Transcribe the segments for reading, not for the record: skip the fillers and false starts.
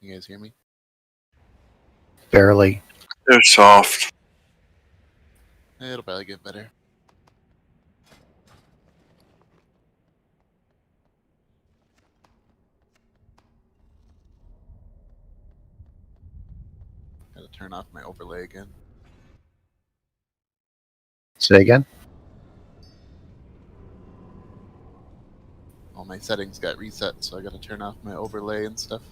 You guys hear me? Barely. They're soft. It'll probably get better. Gotta turn off my overlay again. Say again? All my settings got reset, so I gotta turn off my overlay and stuff.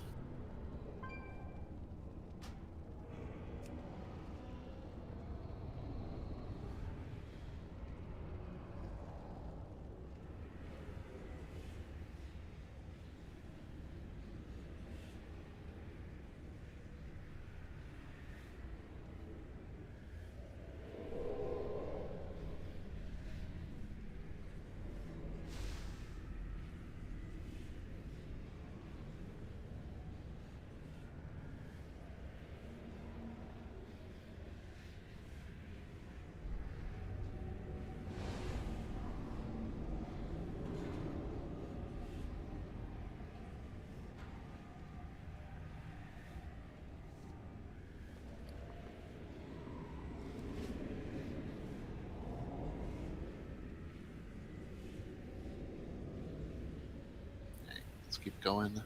Let's keep going.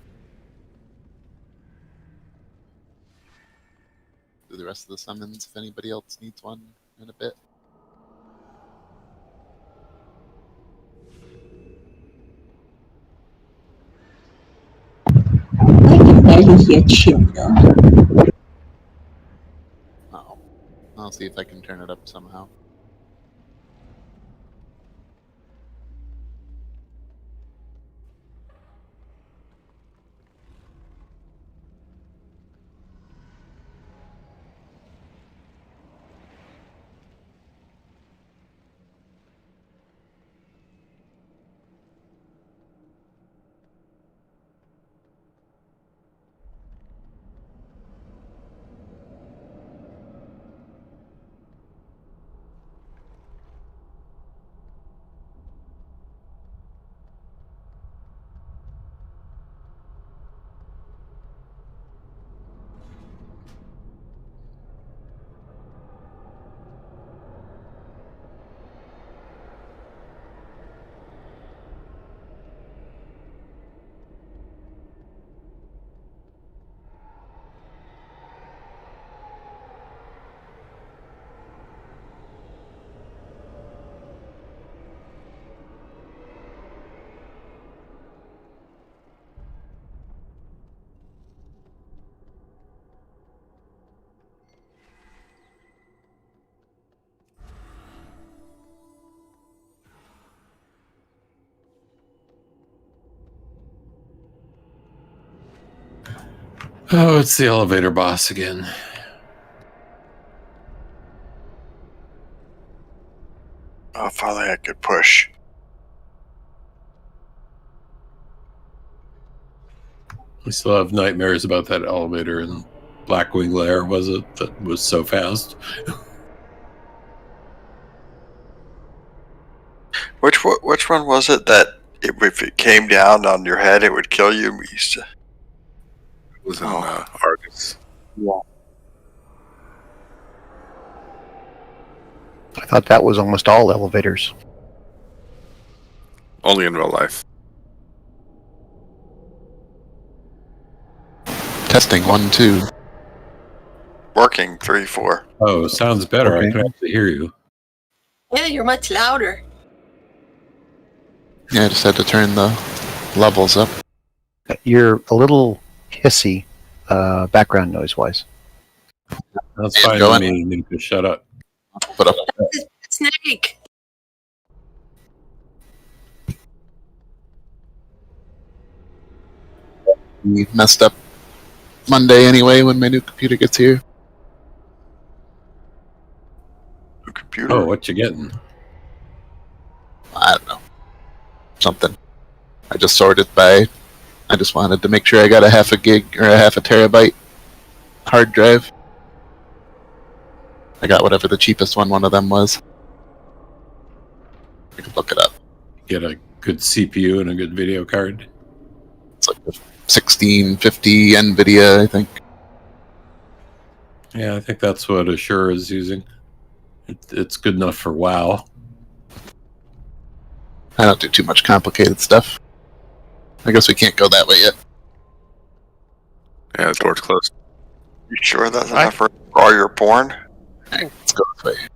Do the rest of the summons if anybody else needs one in a bit. I can barely hear Chim though. Uh-oh. I'll see if I can turn it up somehow. Oh, it's the elevator boss again. Oh, finally I could push. We still have nightmares about that elevator in Blackwing Lair, was it? That was so fast. Which one was it that if it came down on your head, it would kill you? We used to. It was in Argus. Yeah. I thought that was almost all elevators. Only in real life. Testing 1, 2. Working 3, 4. Oh, sounds better. Okay. I can actually hear you. Yeah, you're much louder. Yeah, I just had to turn the levels up. You're a little hissy, background noise-wise. That's Yeah, fine go with on. me. You need to shut up. Put up. Snake. We messed up Monday anyway when my new computer gets here. New computer. Oh, what you getting? I don't know. Something. I just sorted by. I just wanted to make sure I got a half a gig or a half a terabyte hard drive. I got whatever the cheapest one of them was. I could look it up. Get a good CPU and a good video card. It's like 1650 NVIDIA, I think. Yeah, I think that's what Assure is using. It's good enough for WoW. I don't do too much complicated stuff. I guess we can't go that way yet. Yeah, the door's closed. You sure that's enough for all your porn? Alright, let's go this way.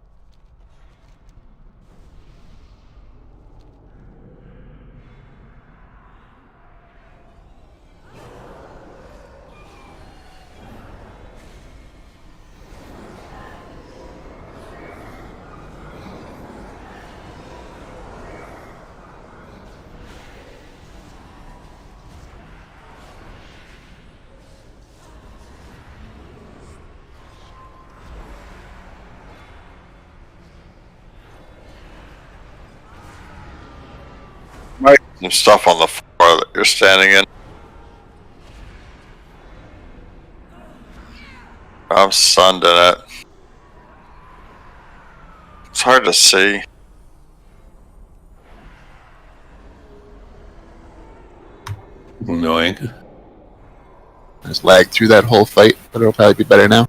Some stuff on the floor that you're standing in. I'm sunned in it. It's hard to see. Annoying. I just lagged through that whole fight, but it'll probably be better now.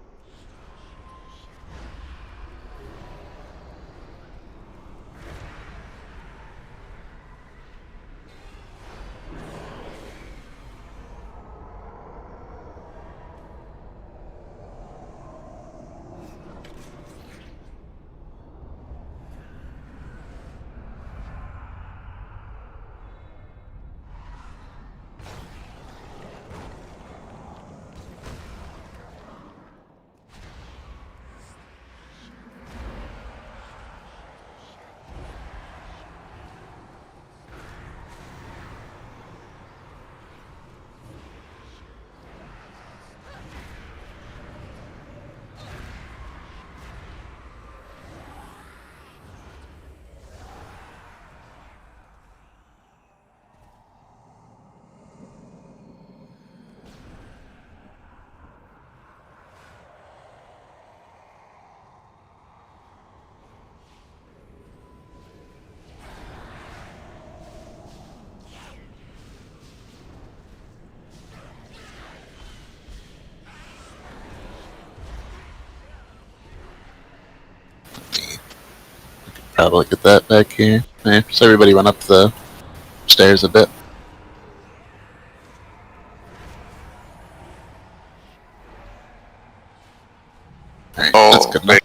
Probably get that back here. Yeah, so everybody went up the stairs a bit. Alright, that's good enough.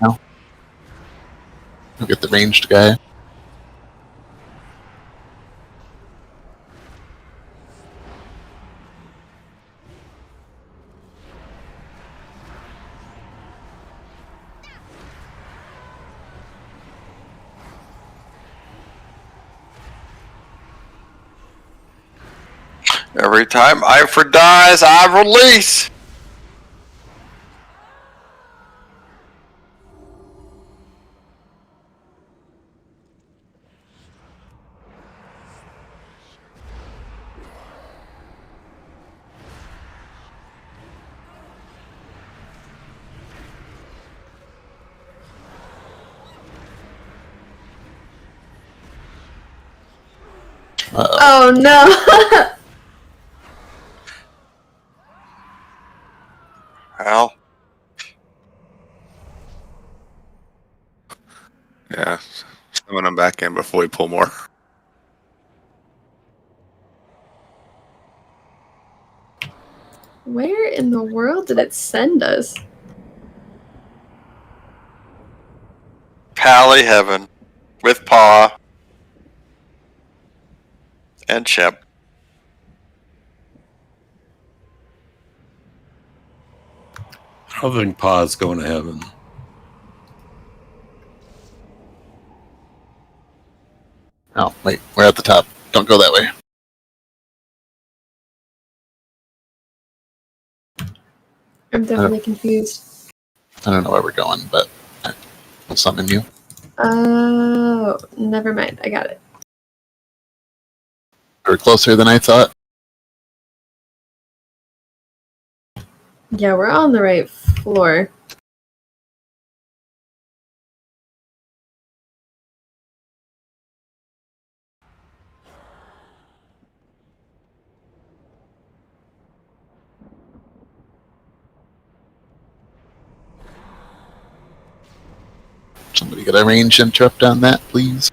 Now, we'll get the ranged guy. Every time Ifra dies, I release. Uh-oh. Oh no! Well, Yeah. Summon them back in before we pull more. Where in the world did it send us? Pally Heaven with Pa and Chip. I don't think Pa's going to heaven. Oh, wait, we're at the top. Don't go that way. I'm definitely confused. I don't know where we're going, but I'll summon you. Oh, never mind. I got it. We're closer than I thought. Yeah, we're on the right floor. Somebody get a range interrupt on that, please.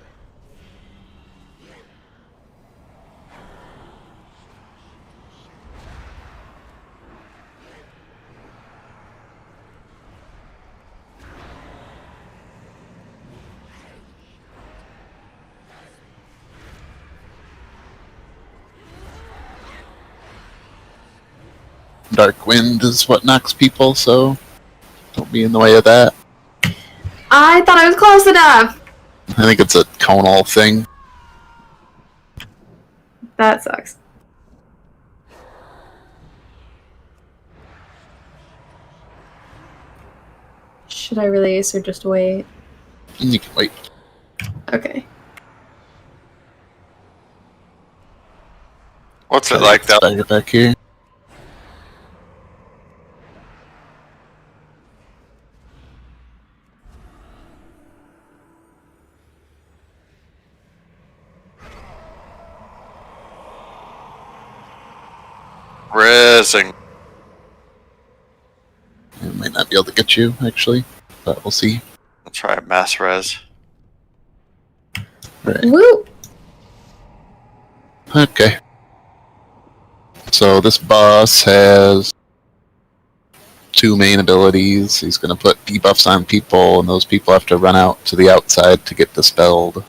Dark wind is what knocks people, so don't be in the way of that. I thought I was close enough. I think it's a conal thing. That sucks. Should I release or just wait? You can wait. Okay. What's it like that? Get back here. Rizzing. It might not be able to get you, actually, but we'll see. I'll try mass res. Right. Woo! Okay. So this boss has 2 main abilities. He's going to put debuffs on people, and those people have to run out to the outside to get dispelled.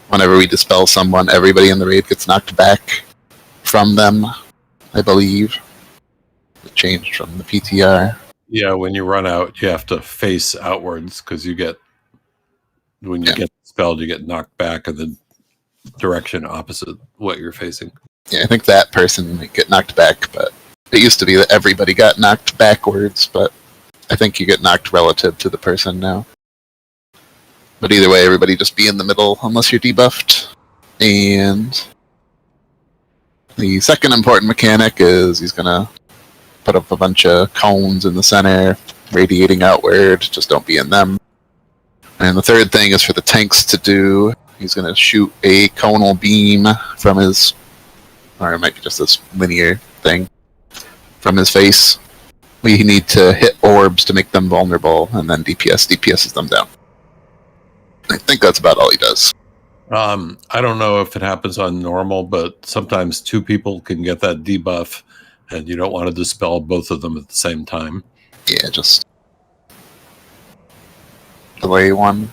Whenever we dispel someone, everybody in the raid gets knocked back from them, I believe. It changed from the PTR. Yeah, when you run out, you have to face outwards because you get when you get dispelled, you get knocked back in the direction opposite what you're facing. Yeah, I think that person might get knocked back, but it used to be that everybody got knocked backwards, but I think you get knocked relative to the person now. But either way, everybody just be in the middle unless you're debuffed. And the second important mechanic is he's going to put up a bunch of cones in the center, radiating outward. Just don't be in them. And the third thing is for the tanks to do. He's going to shoot a conal beam from his, or it might be just this linear thing, from his face. We need to hit orbs to make them vulnerable, and then DPSs them down. I think that's about all he does. I don't know if it happens on normal, but sometimes 2 people can get that debuff, and you don't want to dispel both of them at the same time. Yeah, just delay one.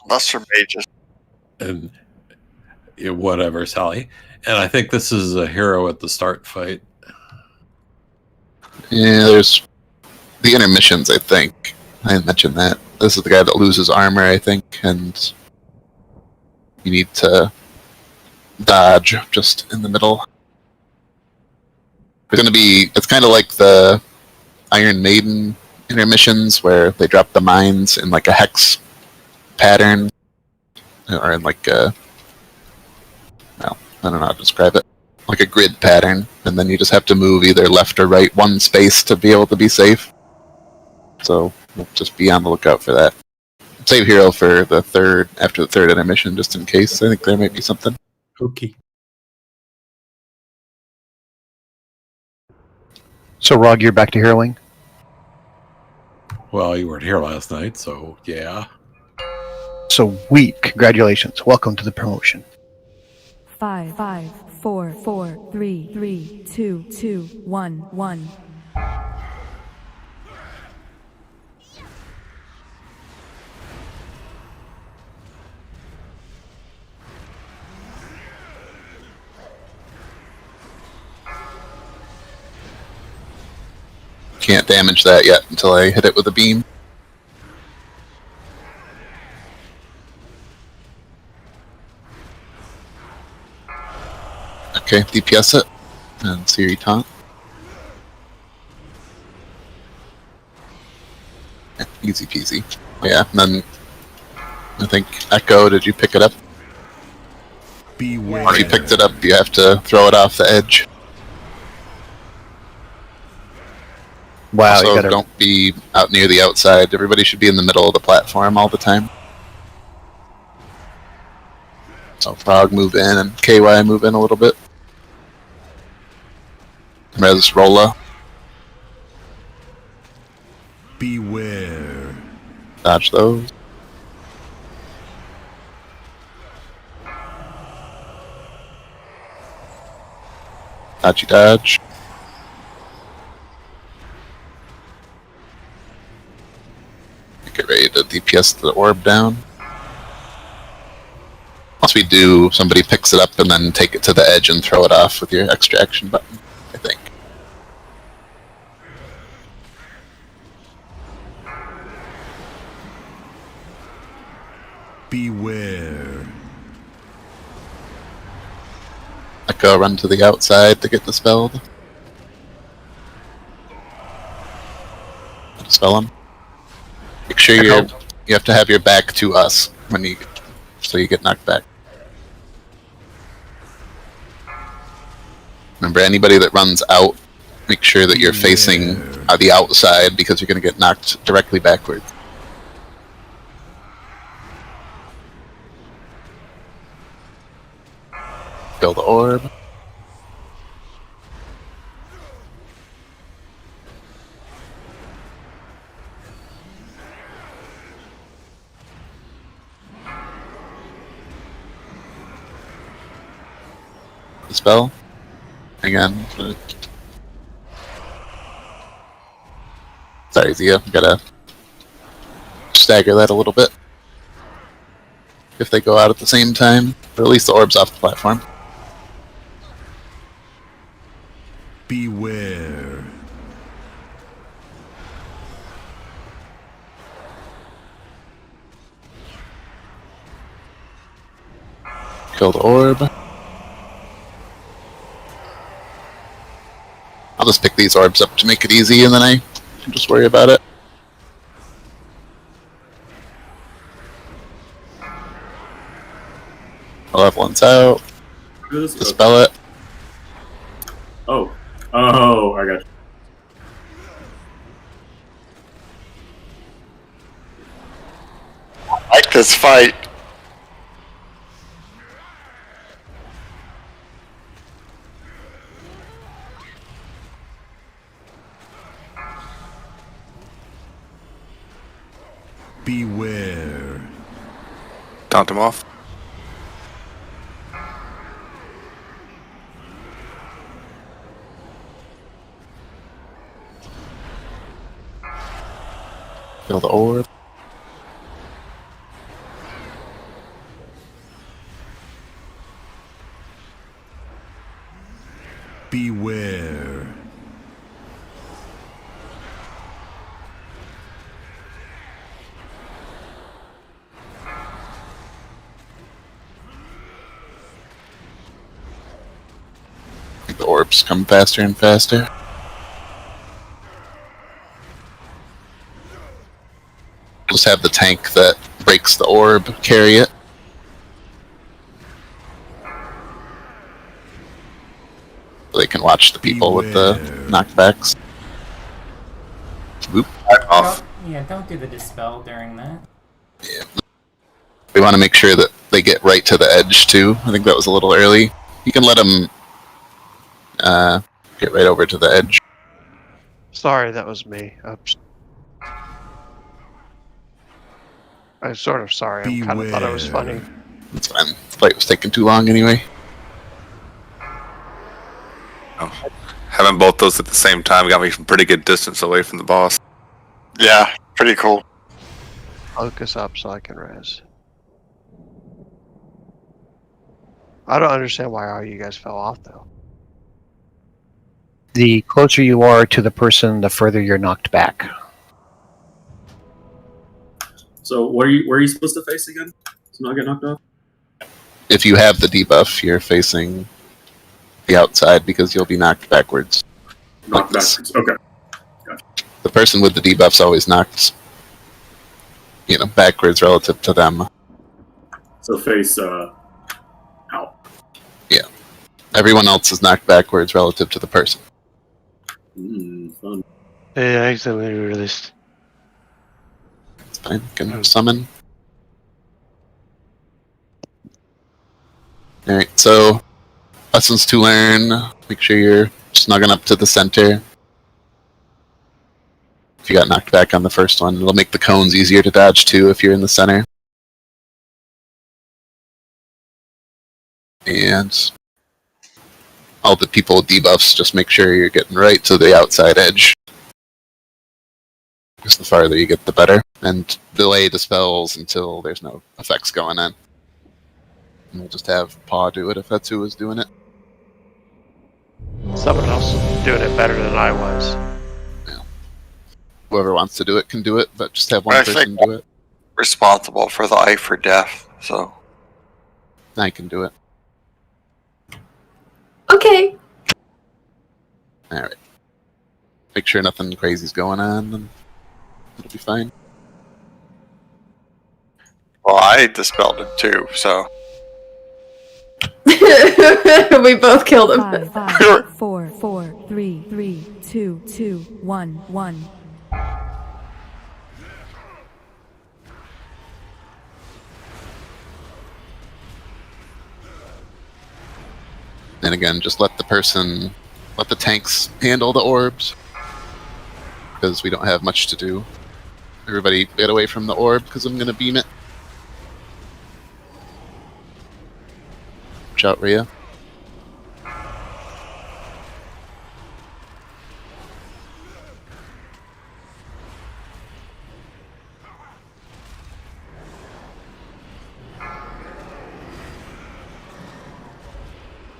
Lesser mages. And whatever, Sally. And I think this is a hero at the start fight. Yeah, there's the intermissions, I think. I didn't mention that. This is the guy that loses armor, I think, and you need to dodge just in the middle. It's kind of like the Iron Maiden intermissions where they drop the mines in like a hex pattern, or in like a, well, I don't know how to describe it, like a grid pattern, and then you just have to move either left or right 1 space to be able to be safe. So we'll just be on the lookout for that. Save hero for the third, after the third intermission, just in case. I think there might be something. Okay. So, Rog, you're back to heroing? Well, you weren't here last night, so yeah. Sweet. Congratulations. Welcome to the promotion. 5, 4, 4, 3, 3, 2, 2, 1, 1. Can't damage that yet until I hit it with a beam. Okay, DPS it. And Siri taunt. Yeah, easy peasy. Yeah, and then I think Echo, did you pick it up? Beware. If you picked it up, you have to throw it off the edge. Wow, Also, you gotta... don't be out near the outside. Everybody should be in the middle of the platform all the time. So Frog move in and KY move in a little bit. Res Rolla. Beware. Dodge those. Dodgy dodge. Get ready to DPS the orb down. Once we do, somebody picks it up and then take it to the edge and throw it off with your extra action button, I think. Beware. Echo, run to the outside to get dispelled. Dispel him. Make sure you have to have your back to us when you, so you get knocked back. Remember, anybody that runs out, make sure that you're facing the outside because you're going to get knocked directly backwards. Kill the orb. Spell again. Sorry, Zia. Gotta stagger that a little bit if they go out at the same time. Release the orbs off the platform. Beware. Kill the orb. I'll just pick these orbs up to make it easy, and then I can just worry about it. Malevolence out. Dispel it. Oh, I got you. I like this fight. Beware. Taunt him off. Kill the orb. Beware. The orbs come faster and faster. Just have the tank that breaks the orb carry it. So they can watch the people with the knockbacks. Oop. Off. Yeah, don't do the dispel during that. Yeah. We want to make sure that they get right to the edge too. I think that was a little early. You can let them get right over to the edge. Sorry, that was me. I'm sort of sorry. I kind of thought it was funny. It's fine. The fight was taking too long anyway. Oh. Having both those at the same time got me some pretty good distance away from the boss. Yeah, pretty cool. Focus up so I can res. I don't understand why all you guys fell off though. The closer you are to the person, the further you're knocked back. So where are you supposed to face again to not get knocked off? If you have the debuff, you're facing the outside because you'll be knocked backwards. Knocked backwards. Okay. Gotcha. The person with the debuff's always knocked, backwards relative to them. So face out. Yeah. Everyone else is knocked backwards relative to the person. Fun. Yeah, I accidentally released. It's fine. Can summon. Alright, so lessons to learn. Make sure you're snugging up to the center. If you got knocked back on the first one, it'll make the cones easier to dodge too if you're in the center. And all the people with debuffs, just make sure you're getting right to the outside edge. Because the farther you get, the better. And delay dispels until there's no effects going on. And we'll just have Paw do it if that's who was doing it. Someone else doing it better than I was. Yeah. Whoever wants to do it can do it, but just have one I person think do it. responsible for the eye for death, so. I can do it. Okay. Alright. Make sure nothing crazy's going on, and it'll be fine. Well, I dispelled him too, so. We both killed him. 5, 5, 4, 4, 3, 3, 2, 2, 1, 1. And again, just let the tanks handle the orbs. Because we don't have much to do. Everybody get away from the orb, because I'm going to beam it. Watch out, Rhea.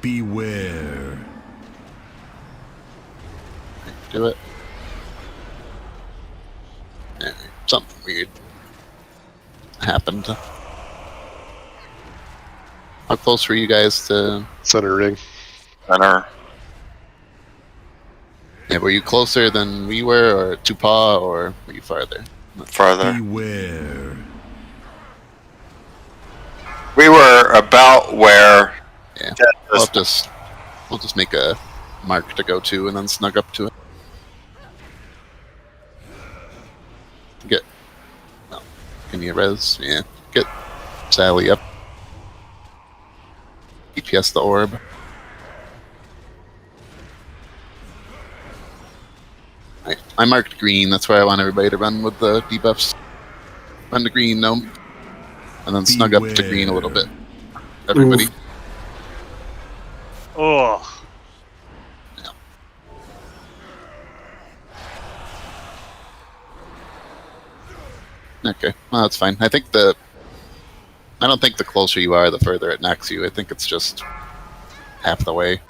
Beware. Do it. Alright, something weird happened. How close were you guys to Center ring? Center. Yeah, were you closer than we were, or to Paw, or were you farther? Farther. Beware. We were about where. Yeah. We'll just make a mark to go to and then snug up to it. Get. No. Can you res? Yeah. Get Sally up. DPS the orb. I marked green, that's why I want everybody to run with the debuffs. Run to green, no. And then snug up to green a little bit. Everybody. Oof. Ugh. Yeah. Okay, well that's fine. I don't think the closer you are, the further it knocks you. I think it's just half the way.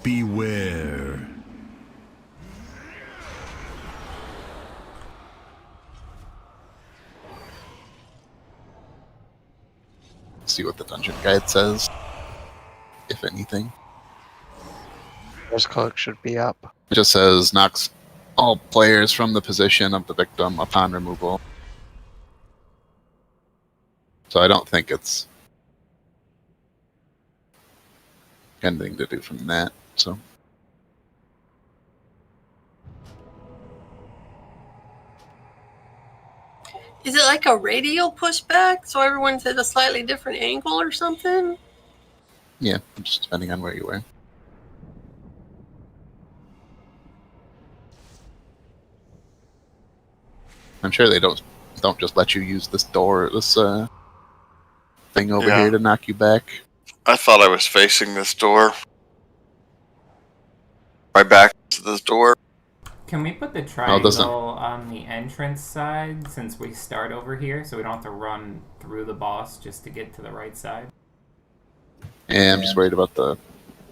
Beware. See what the dungeon guide says, if anything. Force cloak should be up. It just says knocks all players from the position of the victim upon removal. So I don't think it's anything to do from that. So Is it like a radial pushback, so everyone's at a slightly different angle or something? yeah, just depending on where you were. I'm sure they don't just let you use this thing over here to knock you back. I thought I was facing this door. My back to this door. Can we put the triangle on the entrance side since we start over here so we don't have to run through the boss just to get to the right side? Yeah, I'm just worried about the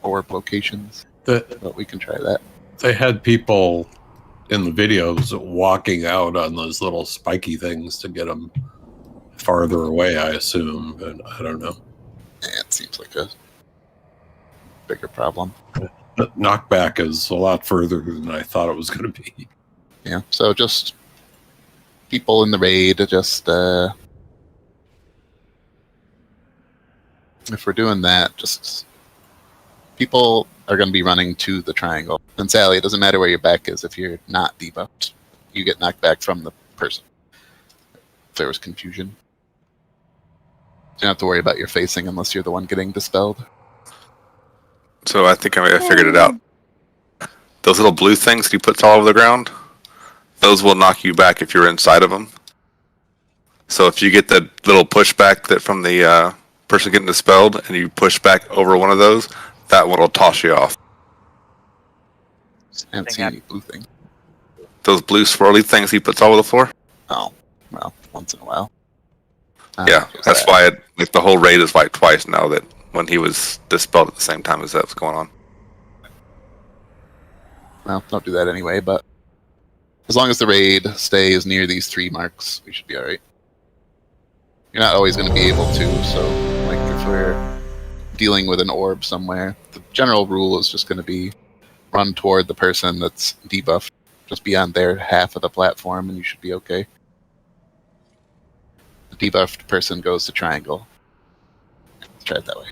orb locations. But we can try that. They had people in the videos walking out on those little spiky things to get them farther away, I assume, but I don't know. Yeah, it seems like a bigger problem. But knockback is a lot further than I thought it was going to be. Yeah, so just people in the raid, just if we're doing that, just people are going to be running to the triangle. And Sally, it doesn't matter where your back is if you're not debuffed. You get knocked back from the person. If there was confusion. You don't have to worry about your facing unless you're the one getting dispelled. So I think I figured it out. Those little blue things he puts all over the ground, those will knock you back if you're inside of them. So if you get that little pushback that from the person getting dispelled and you push back over one of those, That one will toss you off. I haven't seen any blue thing. Those blue swirly things he puts all over the floor? Oh, well, once in a while. Yeah, that's why the whole raid is wiped twice now, that when he was dispelled at the same time as that was going on. Well, don't do that anyway, but as long as the raid stays near these 3 marks, we should be alright. You're not always going to be able to, so like if we're dealing with an orb somewhere, the general rule is just going to be run toward the person that's debuffed. Just be on their half of the platform and you should be okay. The debuffed person goes to triangle. Let's try it that way.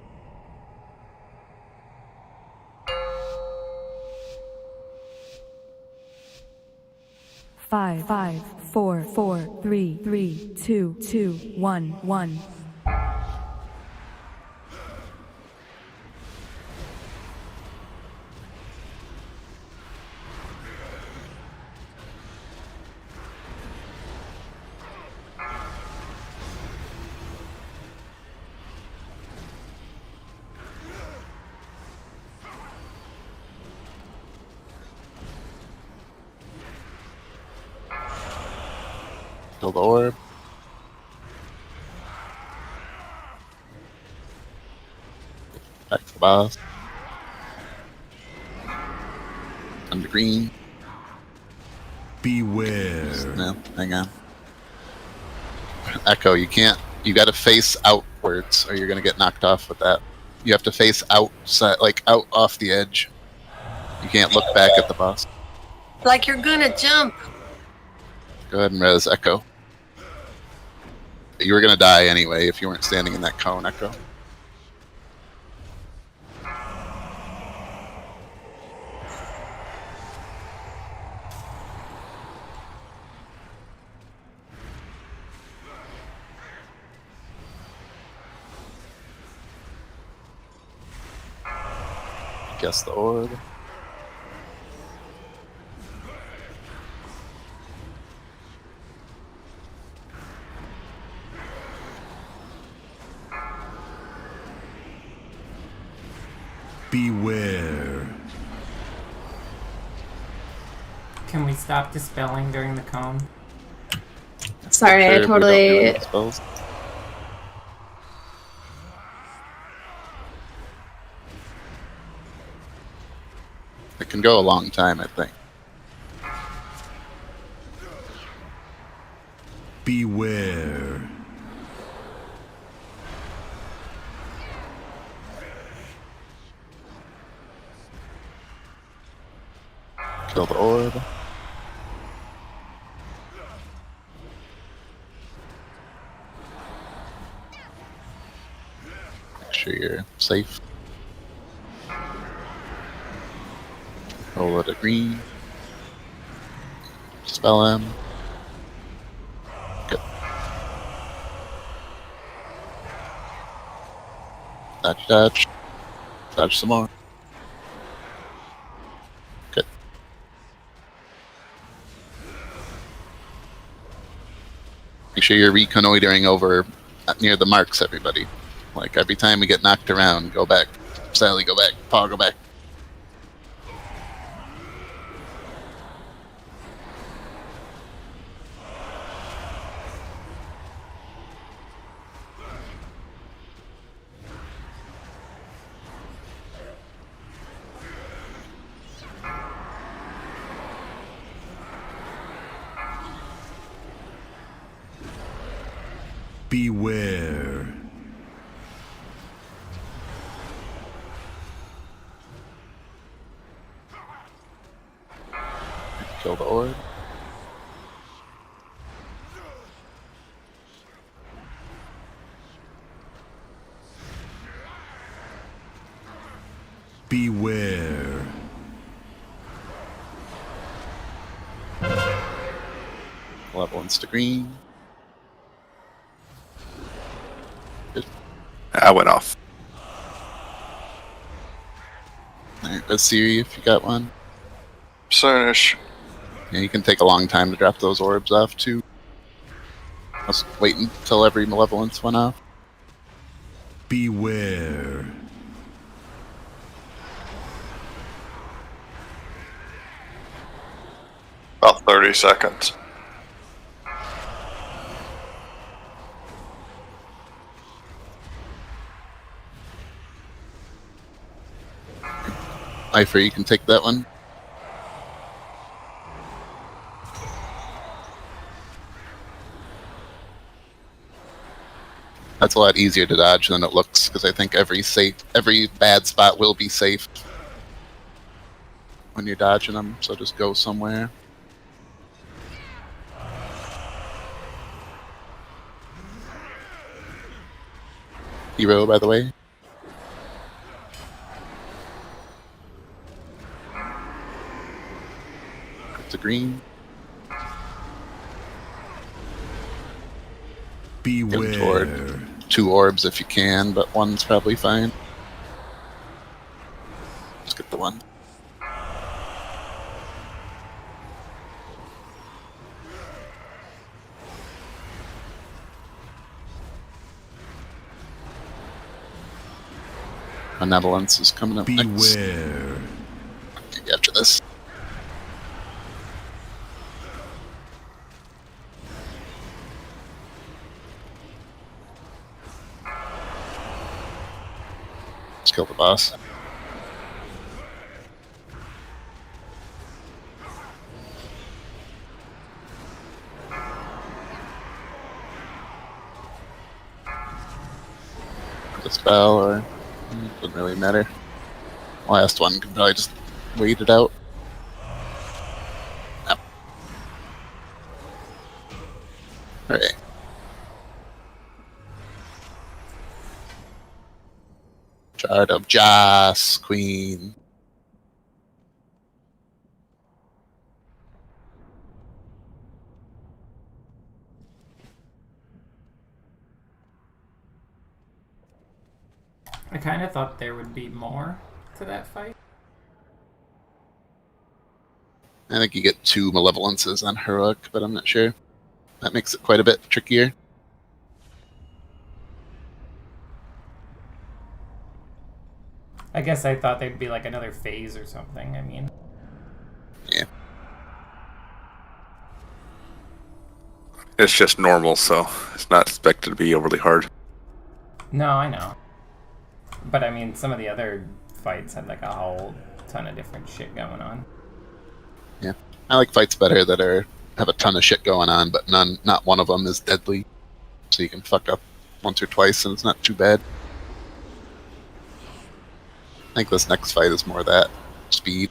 Five, 4, 4, 3, 3, 2, 2, 1, 1. Kill the orb. Back to the boss. Under green. Beware. No, hang on. Echo, you can't. You got to face outwards, or you're gonna get knocked off with that. You have to face outside, like out off the edge. You can't look back at the boss. Like you're gonna jump. Go ahead and res Echo. You were gonna die anyway if you weren't standing in that cone, Echo. Guess the orb. Beware. Can we stop dispelling during the cone? Sorry, I totally. It can go a long time, I think. Beware. Kill the orb. Make sure you're safe. Roll it a green. Spell him. Good. Dodge, dodge. Dodge some more. Good. Make sure you're reconnoitering over near the marks, everybody. Like every time we get knocked around, go back. Sally, go back. Paul, go back. Beware. Kill the orb. Beware. Level one's to green. Good. I went off. Alright, let's see if you got one. Soonish. Yeah, you can take a long time to drop those orbs off too. Let's wait until every malevolence went off. Beware. About 30 seconds. Ifer, you can take that one. That's a lot easier to dodge than it looks, because I think every bad spot will be safe when you're dodging them, so just go somewhere. Hero, by the way. It's a green. Beware. 2 orbs if you can, but 1's probably fine. Just get the 1. Benevolence is coming up next. Beware. Maybe after this. Let's kill the boss. The spell, or doesn't really matter. Last one can probably just wait it out. Yep. Alright. Shard of Joss, Queen. I kind of thought there would be more to that fight. I think you get 2 Malevolences on Heroic, but I'm not sure. That makes it quite a bit trickier. I guess I thought there'd be like another phase or something, I mean. Yeah. It's just normal, so it's not expected to be overly hard. No, I know. But I mean, some of the other fights had like a whole ton of different shit going on. Yeah. I like fights better that have a ton of shit going on, but not one of them is deadly. So you can fuck up once or twice and it's not too bad. I think this next fight is more that speed.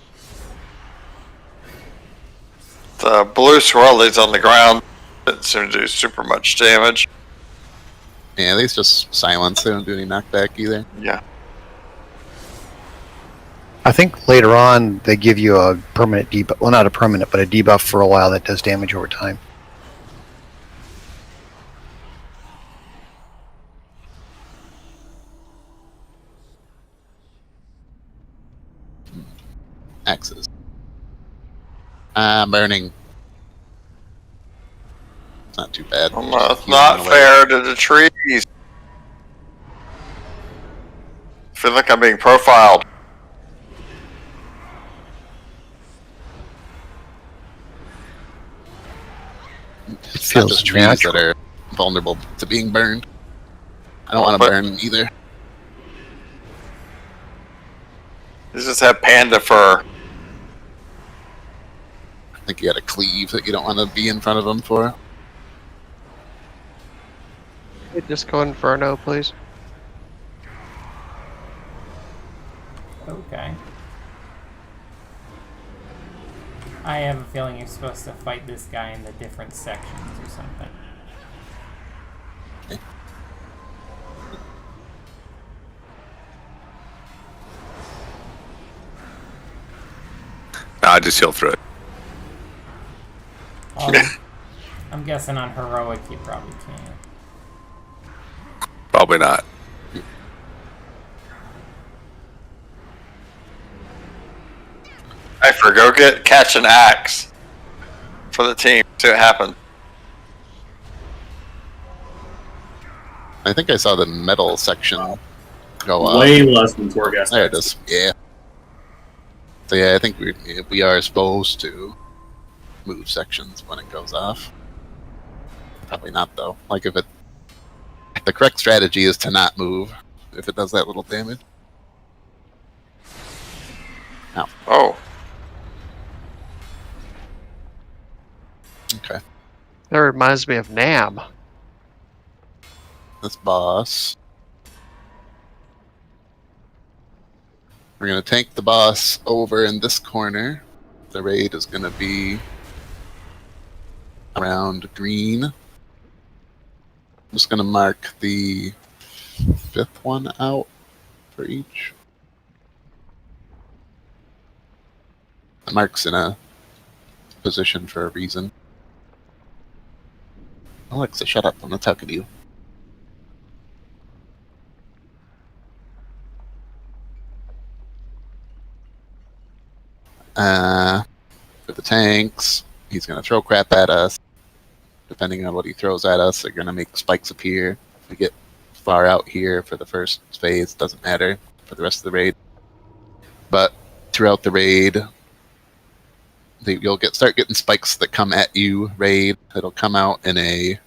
The blue swirlies on the ground didn't seem to do super much damage. Yeah, these just silence. They don't do any knockback either. Yeah. I think later on they give you a permanent debuff. Well, not a permanent, but a debuff for a while that does damage over time. Axes. Burning. It's not too bad. Well, it's not fair to the trees. I feel like I'm being profiled. It's not just trees that are vulnerable to being burned. I don't want to burn either. These just have panda fur. I think you got a cleave that you don't want to be in front of them for. Hey, just go Inferno, please. Okay. I have a feeling you're supposed to fight this guy in the different sections or something. Okay. No, I just heal through it. I'm guessing on Heroic you probably can't. Probably not. Go catch an axe for the team. See what happens. I think I saw the metal section go up. Way less than 4 gas. There it is. Yeah. So yeah, I think we are supposed to move sections when it goes off. Probably not though. Like if it, the correct strategy is to not move if it does that little damage. Ow. Oh. Okay. That reminds me of Nam. This boss. We're going to tank the boss over in this corner. The raid is going to be around green. I'm just going to mark the 5th one out for each. The mark's in a position for a reason. Alexa, shut up. I'm not talking to you. For the tanks, he's going to throw crap at us. Depending on what he throws at us, they're going to make spikes appear. If we get far out here for the first phase, doesn't matter for the rest of the raid. But throughout the raid, you'll start getting spikes that come at you. Raid, it'll come out in a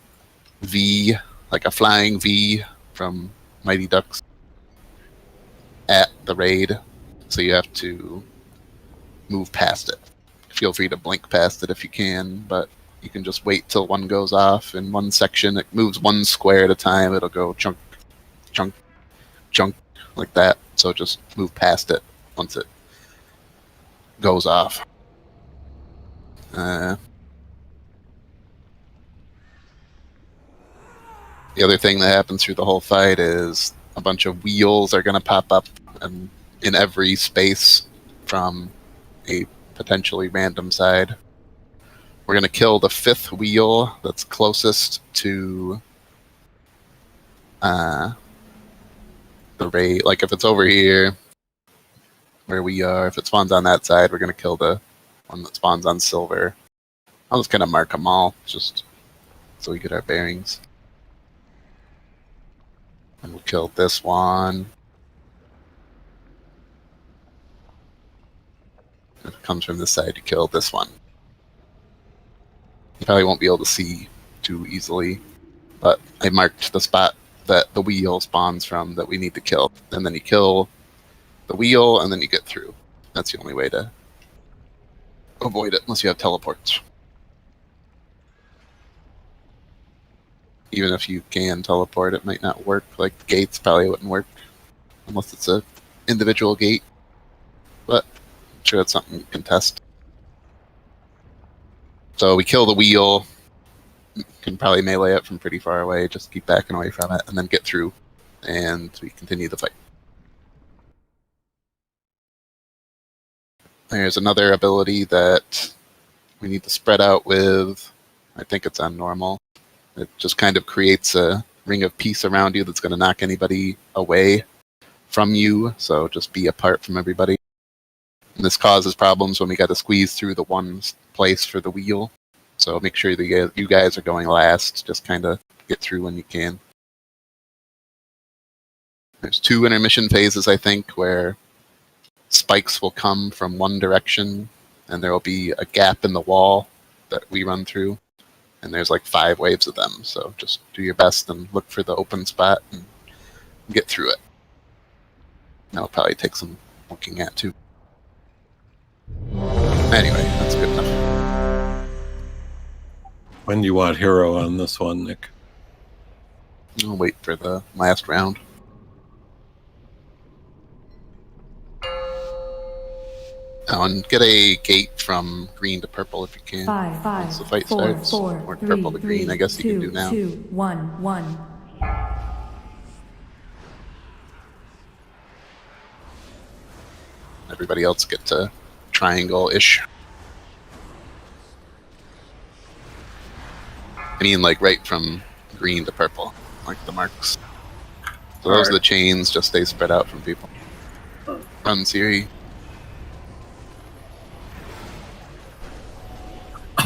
V, like a flying V from Mighty Ducks at the raid. So you have to move past it. Feel free to blink past it if you can, but you can just wait till one goes off in one section. It moves one square at a time. It'll go chunk, chunk, chunk, like that. So just move past it once it goes off. The other thing that happens through the whole fight is a bunch of wheels are going to pop up in every space from a potentially random side. We're going to kill the 5th wheel that's closest to the raid. Like if it's over here where we are, if it spawns on that side, we're going to kill the one that spawns on silver. I'll just kind of mark them all just so we get our bearings. And we'll kill this one. If it comes from this side, you kill this one. You probably won't be able to see too easily, but I marked the spot that the wheel spawns from that we need to kill. And then you kill the wheel, and then you get through. That's the only way to avoid it, unless you have teleports. Even if you can teleport, it might not work. Like the gates probably wouldn't work unless it's a individual gate. But I'm sure that's something you can test. So we kill the wheel. You can probably melee it from pretty far away. Just keep backing away from it, and then get through. And we continue the fight. There's another ability that we need to spread out with. I think it's on normal. It just kind of creates a ring of peace around you that's going to knock anybody away from you. So just be apart from everybody. And this causes problems when we got to squeeze through the one place for the wheel. So make sure that you guys are going last. Just kind of get through when you can. There's 2 intermission phases, I think, where spikes will come from one direction, and there will be a gap in the wall that we run through. And there's like 5 waves of them. So just do your best and look for the open spot and get through it. That'll probably take some looking at too. Anyway, that's good enough. When do you want hero on this one, Nick? I'll wait for the last round. Oh, and get a gate from green to purple if you can. 5, 5, once the fight 4, starts. 4, Or 3, purple to green, 3, I guess 2, you can do now. 2, 1, 1. Everybody else get to triangle-ish. I mean, like right from green to purple, like the marks. So those are the chains, just stay spread out from people. Run, Siri.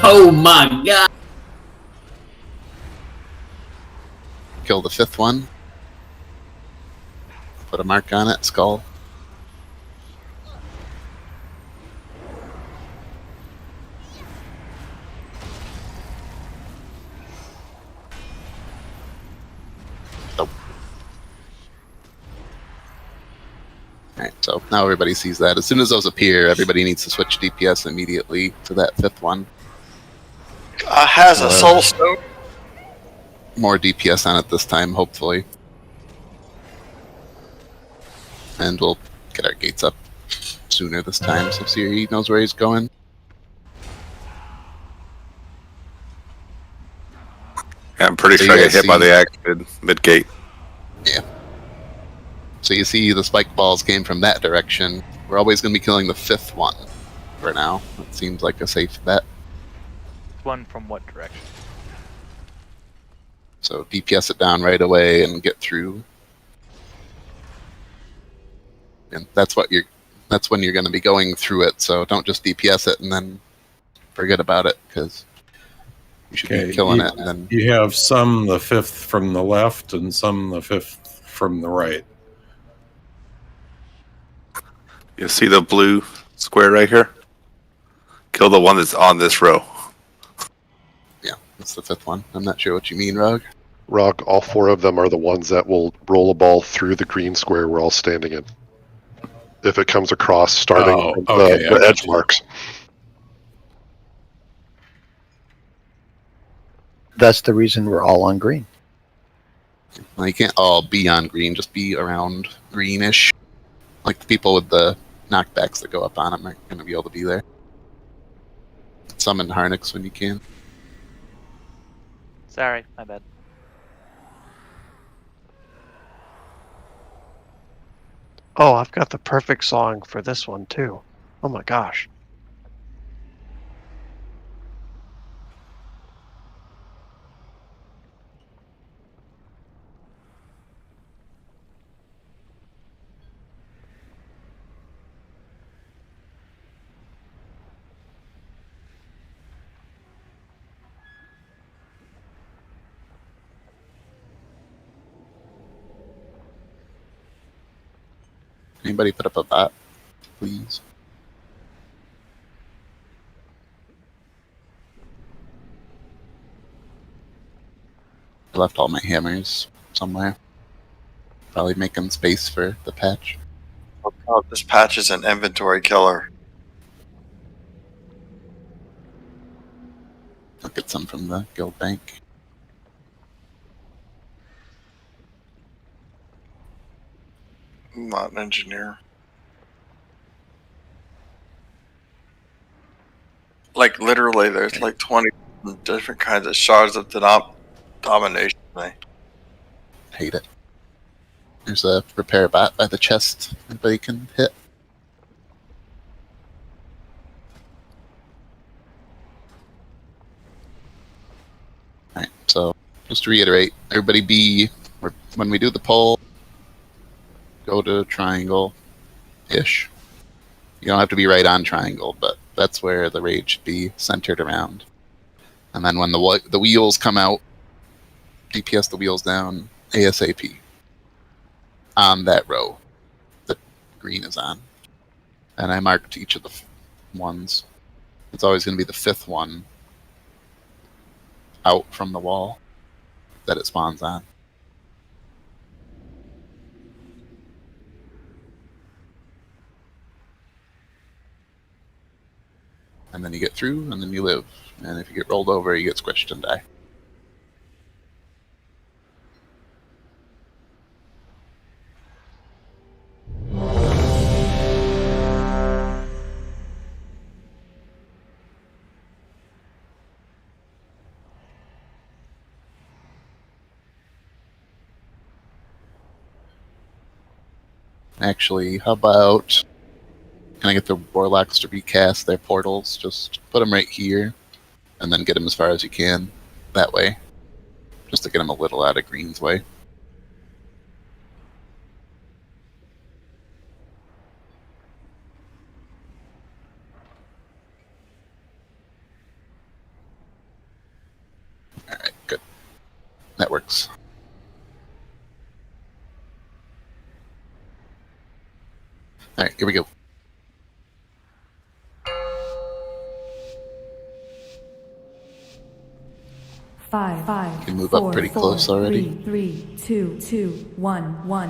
Oh my god! Kill the 5th one. Put a mark on it, skull. So now everybody sees that. As soon as those appear, everybody needs to switch DPS immediately to that 5th one. Has a soul stone. More DPS on it this time, hopefully. And we'll get our gates up sooner this time, so Siri knows where he's going. Yeah, I'm pretty sure I get hit by the axe mid-gate. Yeah. So you see the spike balls came from that direction. We're always going to be killing the 5th one for now. It seems like a safe bet. One from what direction? So DPS it down right away and get through. And that's when you're going to be going through it. So don't just DPS it and then forget about it, because you should be killing it. And then you have some the 5th from the left and some the 5th from the right. You see the blue square right here? Kill the one that's on this row. Yeah, that's the 5th one. I'm not sure what you mean, Rog. Rog, all 4 of them are the ones that will roll a ball through the green square we're all standing in. If it comes across, starting from the edge marks. That's the reason we're all on green. Well, you can't all be on green, just be around greenish. Like the people with the knockbacks that go up on them aren't going to be able to be there. Summon Harnix when you can. Sorry, my bad. Oh, I've got the perfect song for this one too. Oh my gosh. Anybody put up a bot, please? I left all my hammers somewhere. Probably making space for the patch. Oh, this patch is an inventory killer. I'll get some from the guild bank. I'm not an engineer. Like literally, there's like 20 different kinds of shards of domination. Hate it. There's a repair bot by the chest anybody can hit. Alright, so just to reiterate, everybody when we do the poll, go to triangle-ish. You don't have to be right on triangle, but that's where the raid should be centered around. And then when the wheels come out, DPS the wheels down ASAP. On that row that green is on. And I marked each of the ones. It's always going to be the 5th one out from the wall that it spawns on. And then you get through, and then you live. And if you get rolled over, you get squished and die. Actually, how about... Can I get the Warlocks to recast their portals? Just put them right here, and then get them as far as you can. That way. Just to get them a little out of Green's way. Alright, good. That works. Alright, here we go. Five, You can move up pretty close already. 3, 2, 2, 1, 1.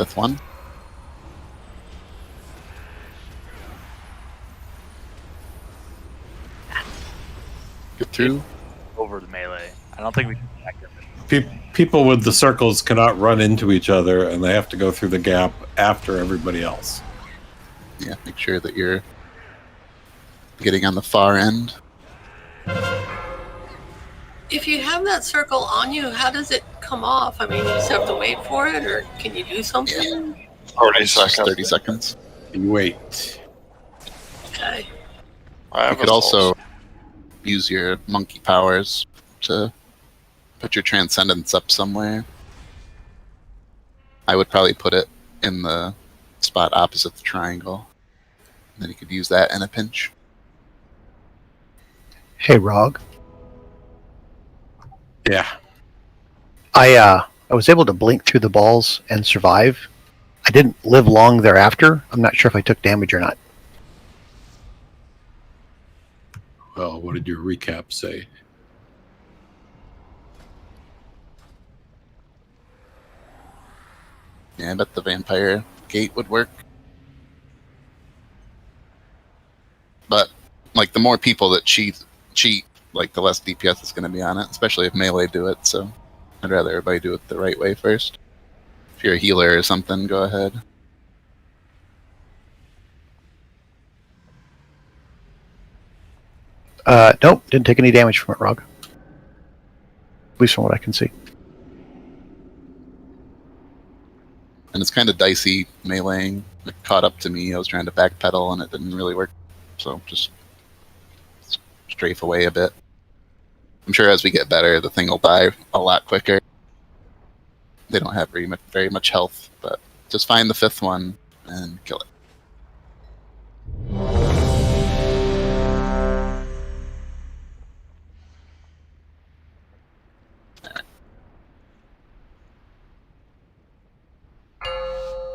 fifth one. Get through. Over the melee. I don't think we can attack them. People with the circles cannot run into each other, and they have to go through the gap after everybody else. Yeah, make sure that you're getting on the far end. If you have that circle on you, how does it come off? I mean, you just have to wait for it, or can you do something? Yeah. 30 seconds. 30 seconds. You wait. Okay. You could also use your monkey powers to put your transcendence up somewhere. I would probably put it in the spot opposite the triangle. And then you could use that in a pinch. Hey, Rog. Yeah. I was able to blink through the balls and survive. I didn't live long thereafter. I'm not sure if I took damage or not. Well, what did your recap say? Yeah, I bet the vampire gate would work. But, like, the more people that cheat, like, the less DPS is going to be on it, especially if melee do it, so I'd rather everybody do it the right way first. If you're a healer or something, go ahead. Nope, didn't take any damage from it, Rog. At least from what I can see. And it's kind of dicey meleeing. It caught up to me. I was trying to backpedal and it didn't really work. So just strafe away a bit. I'm sure as we get better, the thing will die a lot quicker. They don't have very much health, but just find the fifth one and kill it.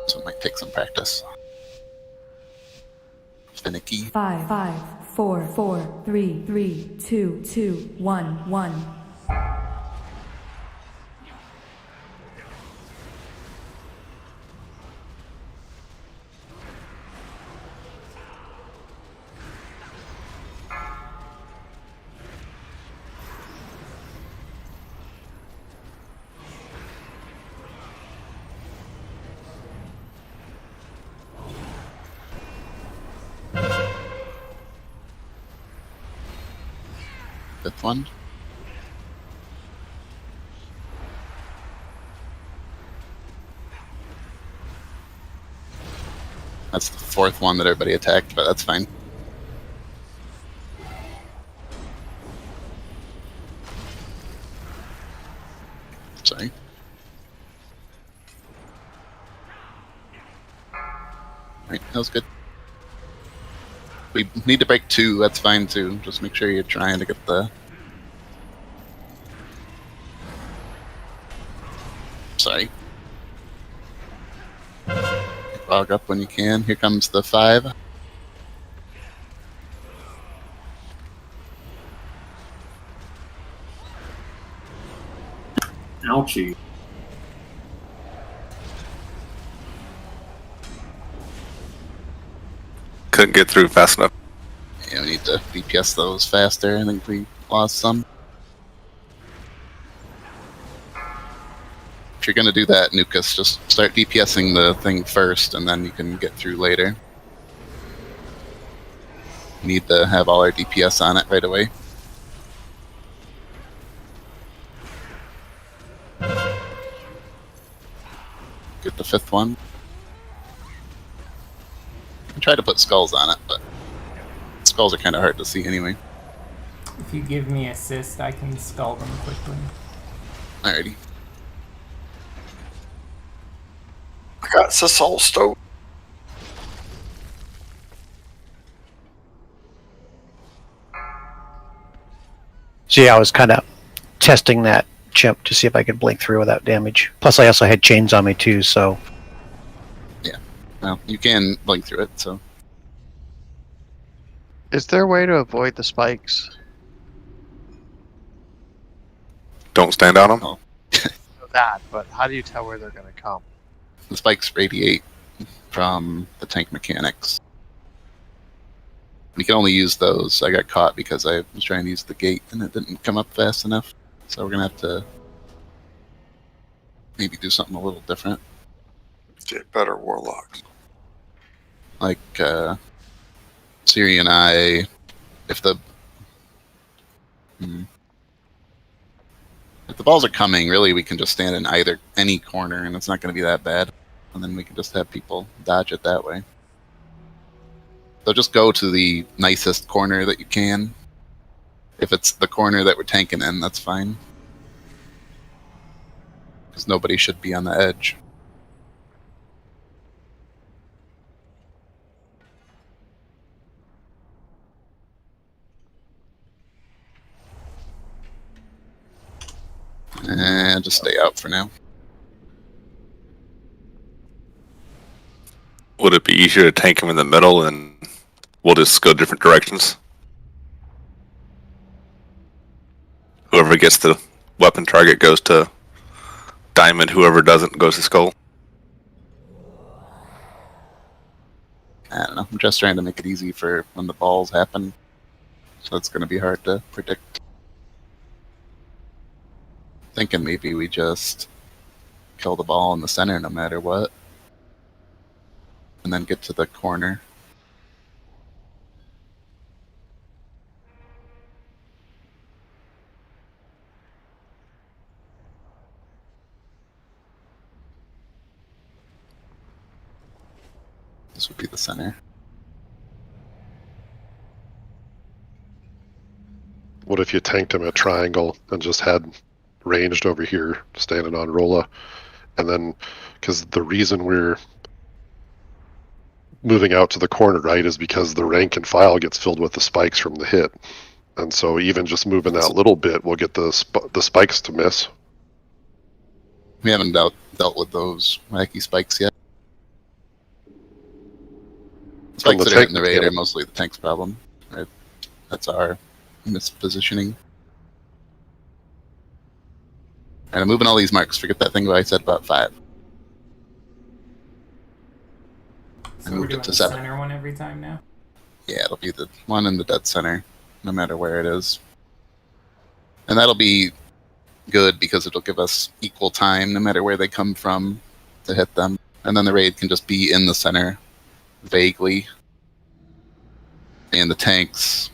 So it might take some practice. Finicky. 5, 4, 3, 2, 1. Fifth one. That's the fourth one that everybody attacked, but that's fine. Sorry. Alright, that was good. We need to break 2, that's fine too. Just make sure you're trying to get the... Sorry. Log up when you can. Here comes the 5. Ouchie. Couldn't get through fast enough. Yeah, we need to DPS those faster. I think we lost some. If you're going to do that, Nukas, just start DPSing the thing first, and then you can get through later. We need to have all our DPS on it right away. Get the 5th one. I try to put skulls on it, but skulls are kind of hard to see anyway. If you give me assist, I can skull them quickly. Alrighty. I got the soul stove. So yeah, I was kind of testing that chimp to see if I could blink through without damage. Plus, I also had chains on me too, so... Yeah. Well, you can blink through it, so... Is there a way to avoid the spikes? Don't stand on them? Oh. That, but how do you tell where they're going to come? The spikes radiate from the tank mechanics. You can only use those. I got caught because I was trying to use the gate and it didn't come up fast enough. So we're going to have to maybe do something a little different. Get better warlocks. Like, Siri and I, if the balls are coming, really we can just stand in any corner and it's not going to be that bad. And then we can just have people dodge it that way. So just go to the nicest corner that you can. If it's the corner that we're tanking in, that's fine. Because nobody should be on the edge. And just stay out for now. Would it be easier to tank him in the middle and we'll just go different directions? Whoever gets the weapon target goes to diamond, whoever doesn't goes to skull. I don't know. I'm just trying to make it easy for when the balls happen. So it's going to be hard to predict. Thinking maybe we just kill the ball in the center no matter what. And then get to the corner. This would be the center. What if you tanked him at triangle and just had ranged over here, standing on Rolla, and then, because the reason we're moving out to the corner, right, is because the rank and file gets filled with the spikes from the hit, and so even just moving that little bit will get the spikes to miss. We haven't dealt with those wacky spikes yet. Spikes that are hitting the raid are mostly the tank's problem. Right? That's our mispositioning. And I'm moving all these marks. Forget that thing I said about 5. So we're doing the 7. Center one every time now? Yeah, it'll be the one in the dead center, no matter where it is. And that'll be good because it'll give us equal time no matter where they come from to hit them. And then the raid can just be in the center vaguely. And the tanks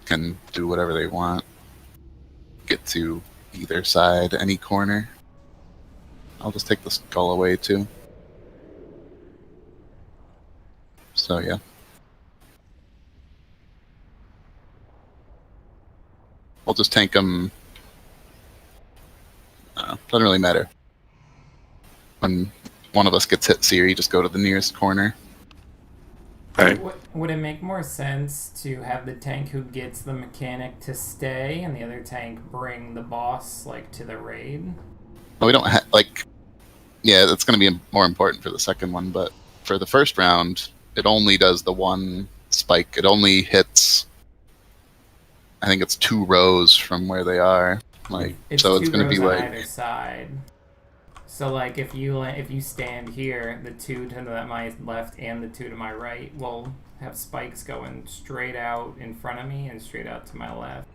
can do whatever they want. Get to either side, any corner. I'll just take the skull away too. So yeah. We'll just tank them. Doesn't really matter. When one of us gets hit, Siri, just go to the nearest corner. Right. Would it make more sense to have the tank who gets the mechanic to stay and the other tank bring the boss to the raid? Well, we don't have yeah, that's going to be more important for the second one, but for the first round, it only does the one spike. It only hits, I think it's 2 rows from where they are. So it's going to be on either side. So if you stand here, the 2 to my left and the 2 to my right will have spikes going straight out in front of me and straight out to my left.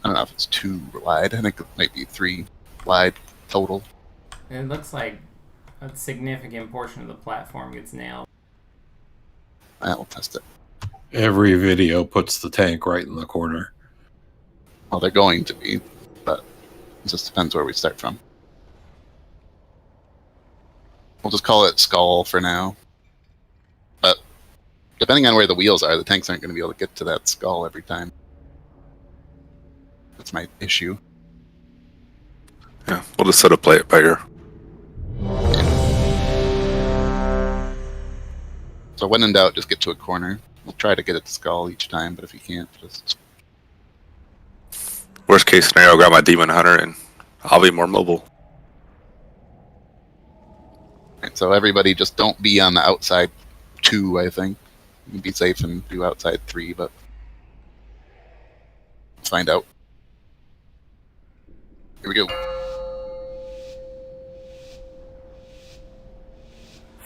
I don't know if it's 2 wide. I think it might be 3 wide total. It looks like a significant portion of the platform gets nailed. We'll test it. Every video puts the tank right in the corner. Well, they're going to be, but it just depends where we start from. We'll just call it skull for now. But depending on where the wheels are, the tanks aren't going to be able to get to that skull every time. That's my issue. Yeah, we'll just play it by ear. So when in doubt, just get to a corner. We'll try to get it to skull each time, but if you can't, just... Worst case scenario, I'll grab my Demon Hunter and I'll be more mobile. Right, so everybody just don't be on the outside 2, I think. You can be safe and do outside 3, but... let's find out. Here we go.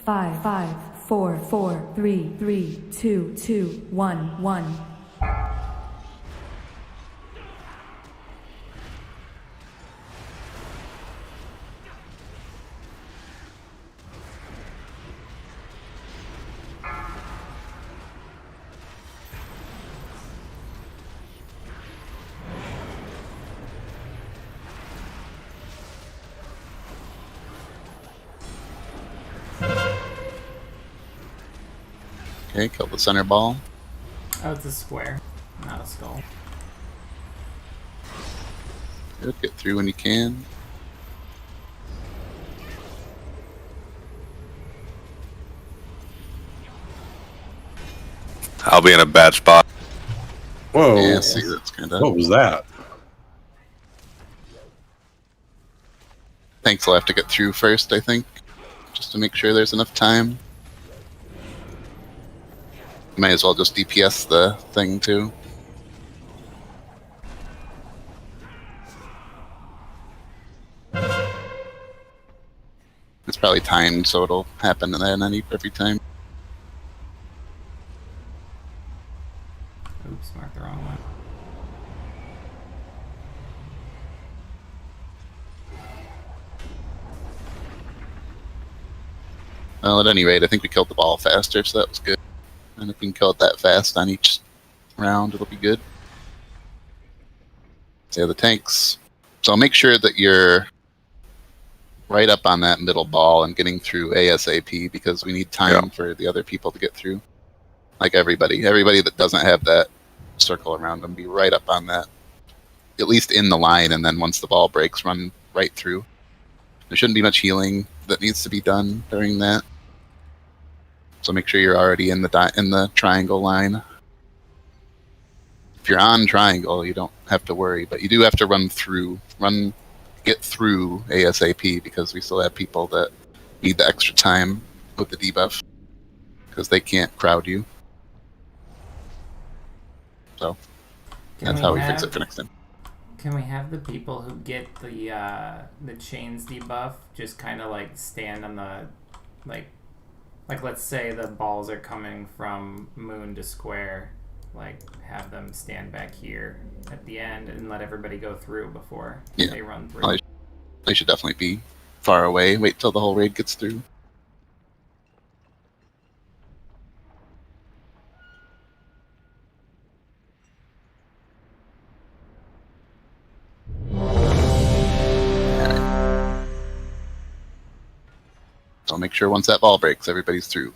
5, 4, 4, 3, 3, 2, 2, 1, 1. Okay, kill the center ball. Oh, it's a square, not a skull. Good, get through when you can. I'll be in a bad spot. Whoa. Yeah, see, that's kind of... What was that? Tanks will have to get through first, I think, just to make sure there's enough time. Might as well just DPS the thing, too. It's probably timed, so it'll happen then every time. Oops, marked the wrong one. Well, at any rate, I think we killed the ball faster, so that was good. And if we can kill it that fast on each round, it'll be good. So yeah, the tanks. So make sure that you're right up on that middle ball and getting through ASAP, because we need time for the other people to get through. Like everybody that doesn't have that circle around them, be right up on that, at least in the line, and then once the ball breaks, run right through. There shouldn't be much healing that needs to be done during that. So make sure you're already in the triangle line. If you're on triangle, you don't have to worry, but you do have to get through ASAP, because we still have people that need the extra time with the debuff, because they can't crowd you. So that's how we fix it for next time. Can we have the people who get the chains debuff just kind of like stand on the like let's say the balls are coming from moon to square, like have them stand back here at the end and let everybody go through before they run through. Well, they should definitely be far away. Wait till the whole raid gets through. So make sure once that ball breaks, everybody's through.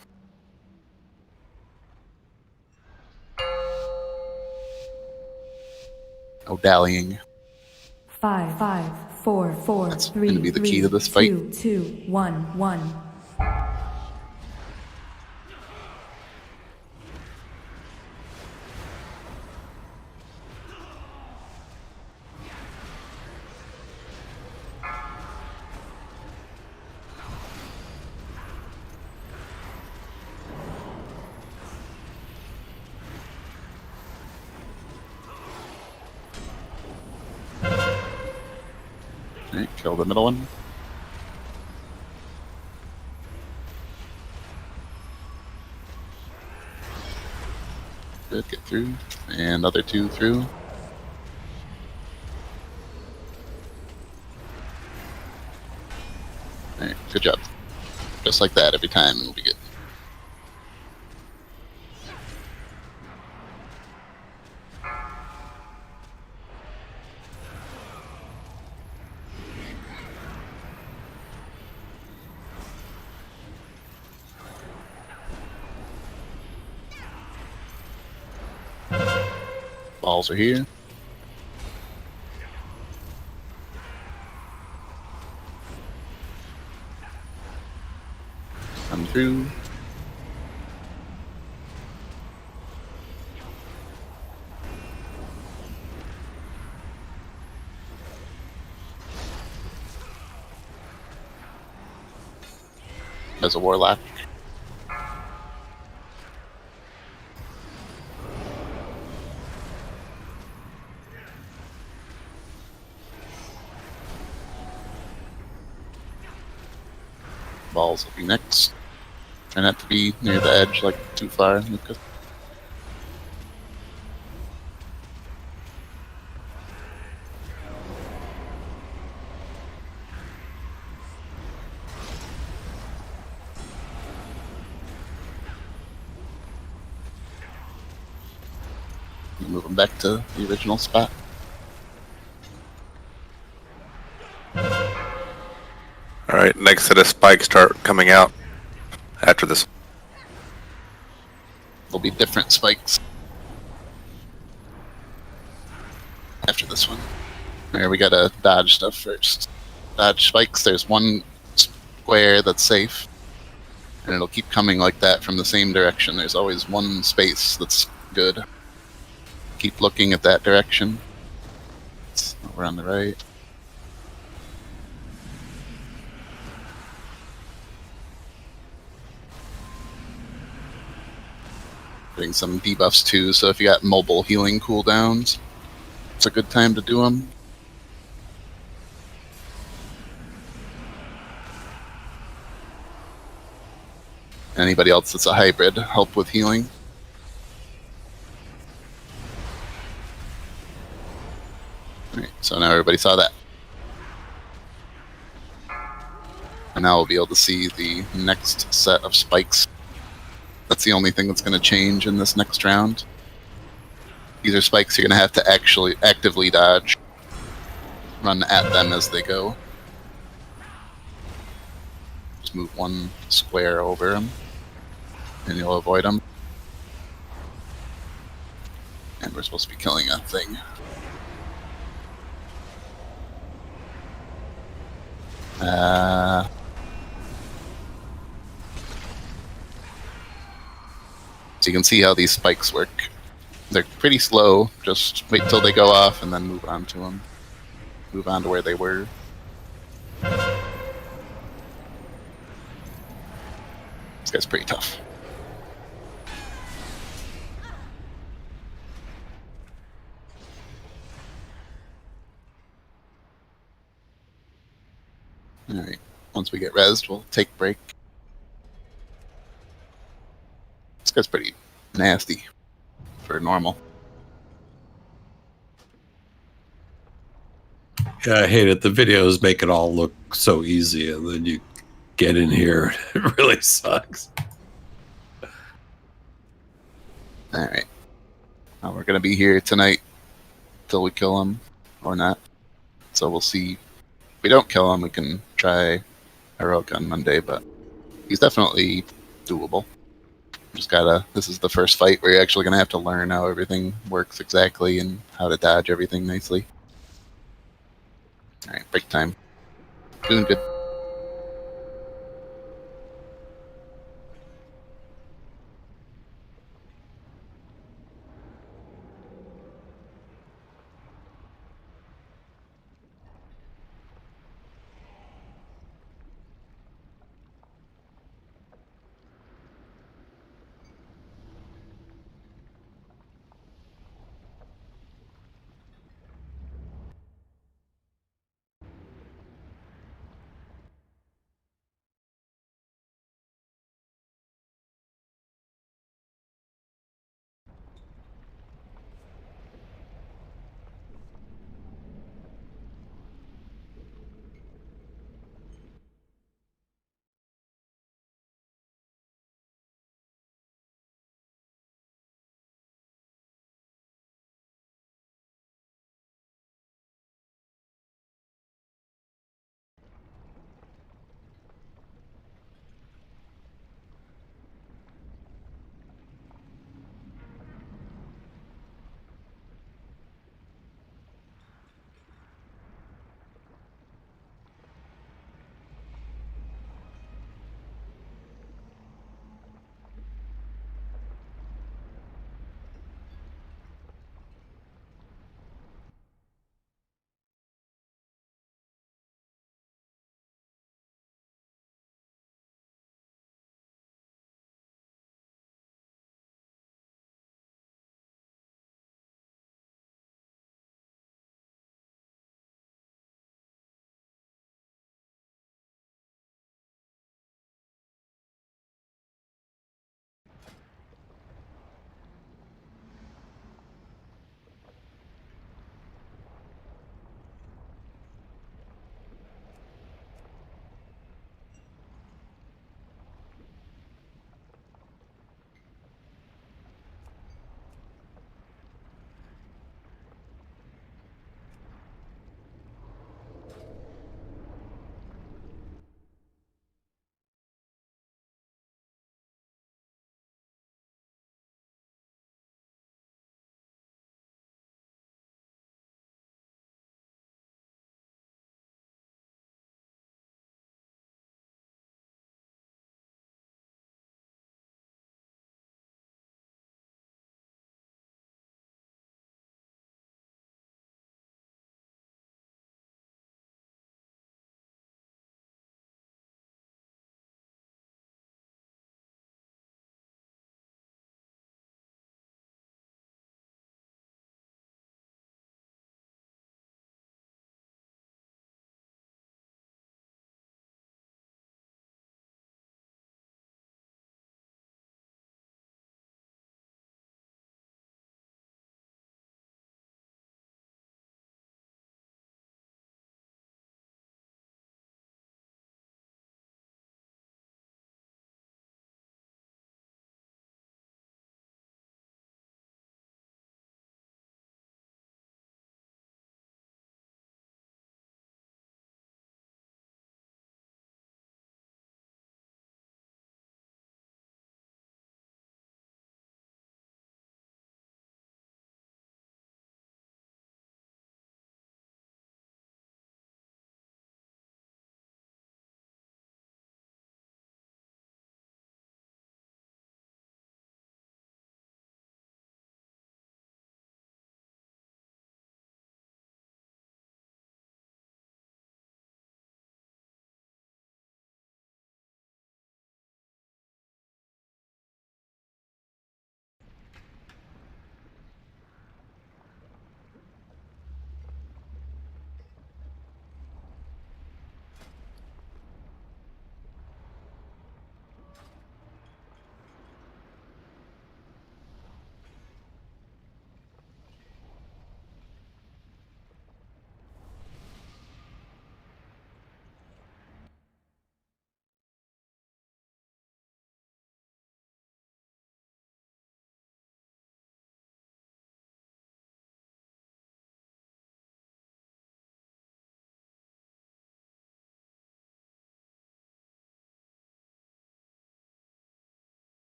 No dallying. 5, 4, 4, That's 3, gonna be the key to this 2, fight. 2, 1, 1. Alright, kill the middle one. Good, get through. And other two through. Alright, good job. Just like that every time, and we'll be good. Balls are here. Come through. There's a warlock. Balls will be next. Try not to be near the edge, like too far, Lucas. Move them back to the original spot. All right, next set of spikes start coming out after this. There'll be different spikes after this one. Here, we gotta dodge stuff first. Dodge spikes. There's one square that's safe, and it'll keep coming like that from the same direction. There's always one space that's good. Keep looking at that direction. It's over on the right. Getting some debuffs too, so if you got mobile healing cooldowns, it's a good time to do them. Anybody else that's a hybrid, help with healing. Alright, so now everybody saw that. And now we'll be able to see the next set of spikes. That's the only thing that's going to change in this next round. These are spikes you're going to have to actually actively dodge. Run at them as they go. Just move one square over them, and you'll avoid them. And we're supposed to be killing a thing. So you can see how these spikes work. They're pretty slow. Just wait till they go off and then move on to them. Move on to where they were. This guy's pretty tough. Alright, once we get rezzed, we'll take break. This guy's pretty nasty for normal. Yeah, I hate it. The videos make it all look so easy, and then you get in here, it really sucks. Alright. Well, we're going to be here tonight till we kill him, or not. So we'll see. If we don't kill him, we can try Heroic on Monday, but he's definitely doable. Just gotta, this is the first fight where you're actually gonna have to learn how everything works exactly and how to dodge everything nicely. Alright, break time. Doing good.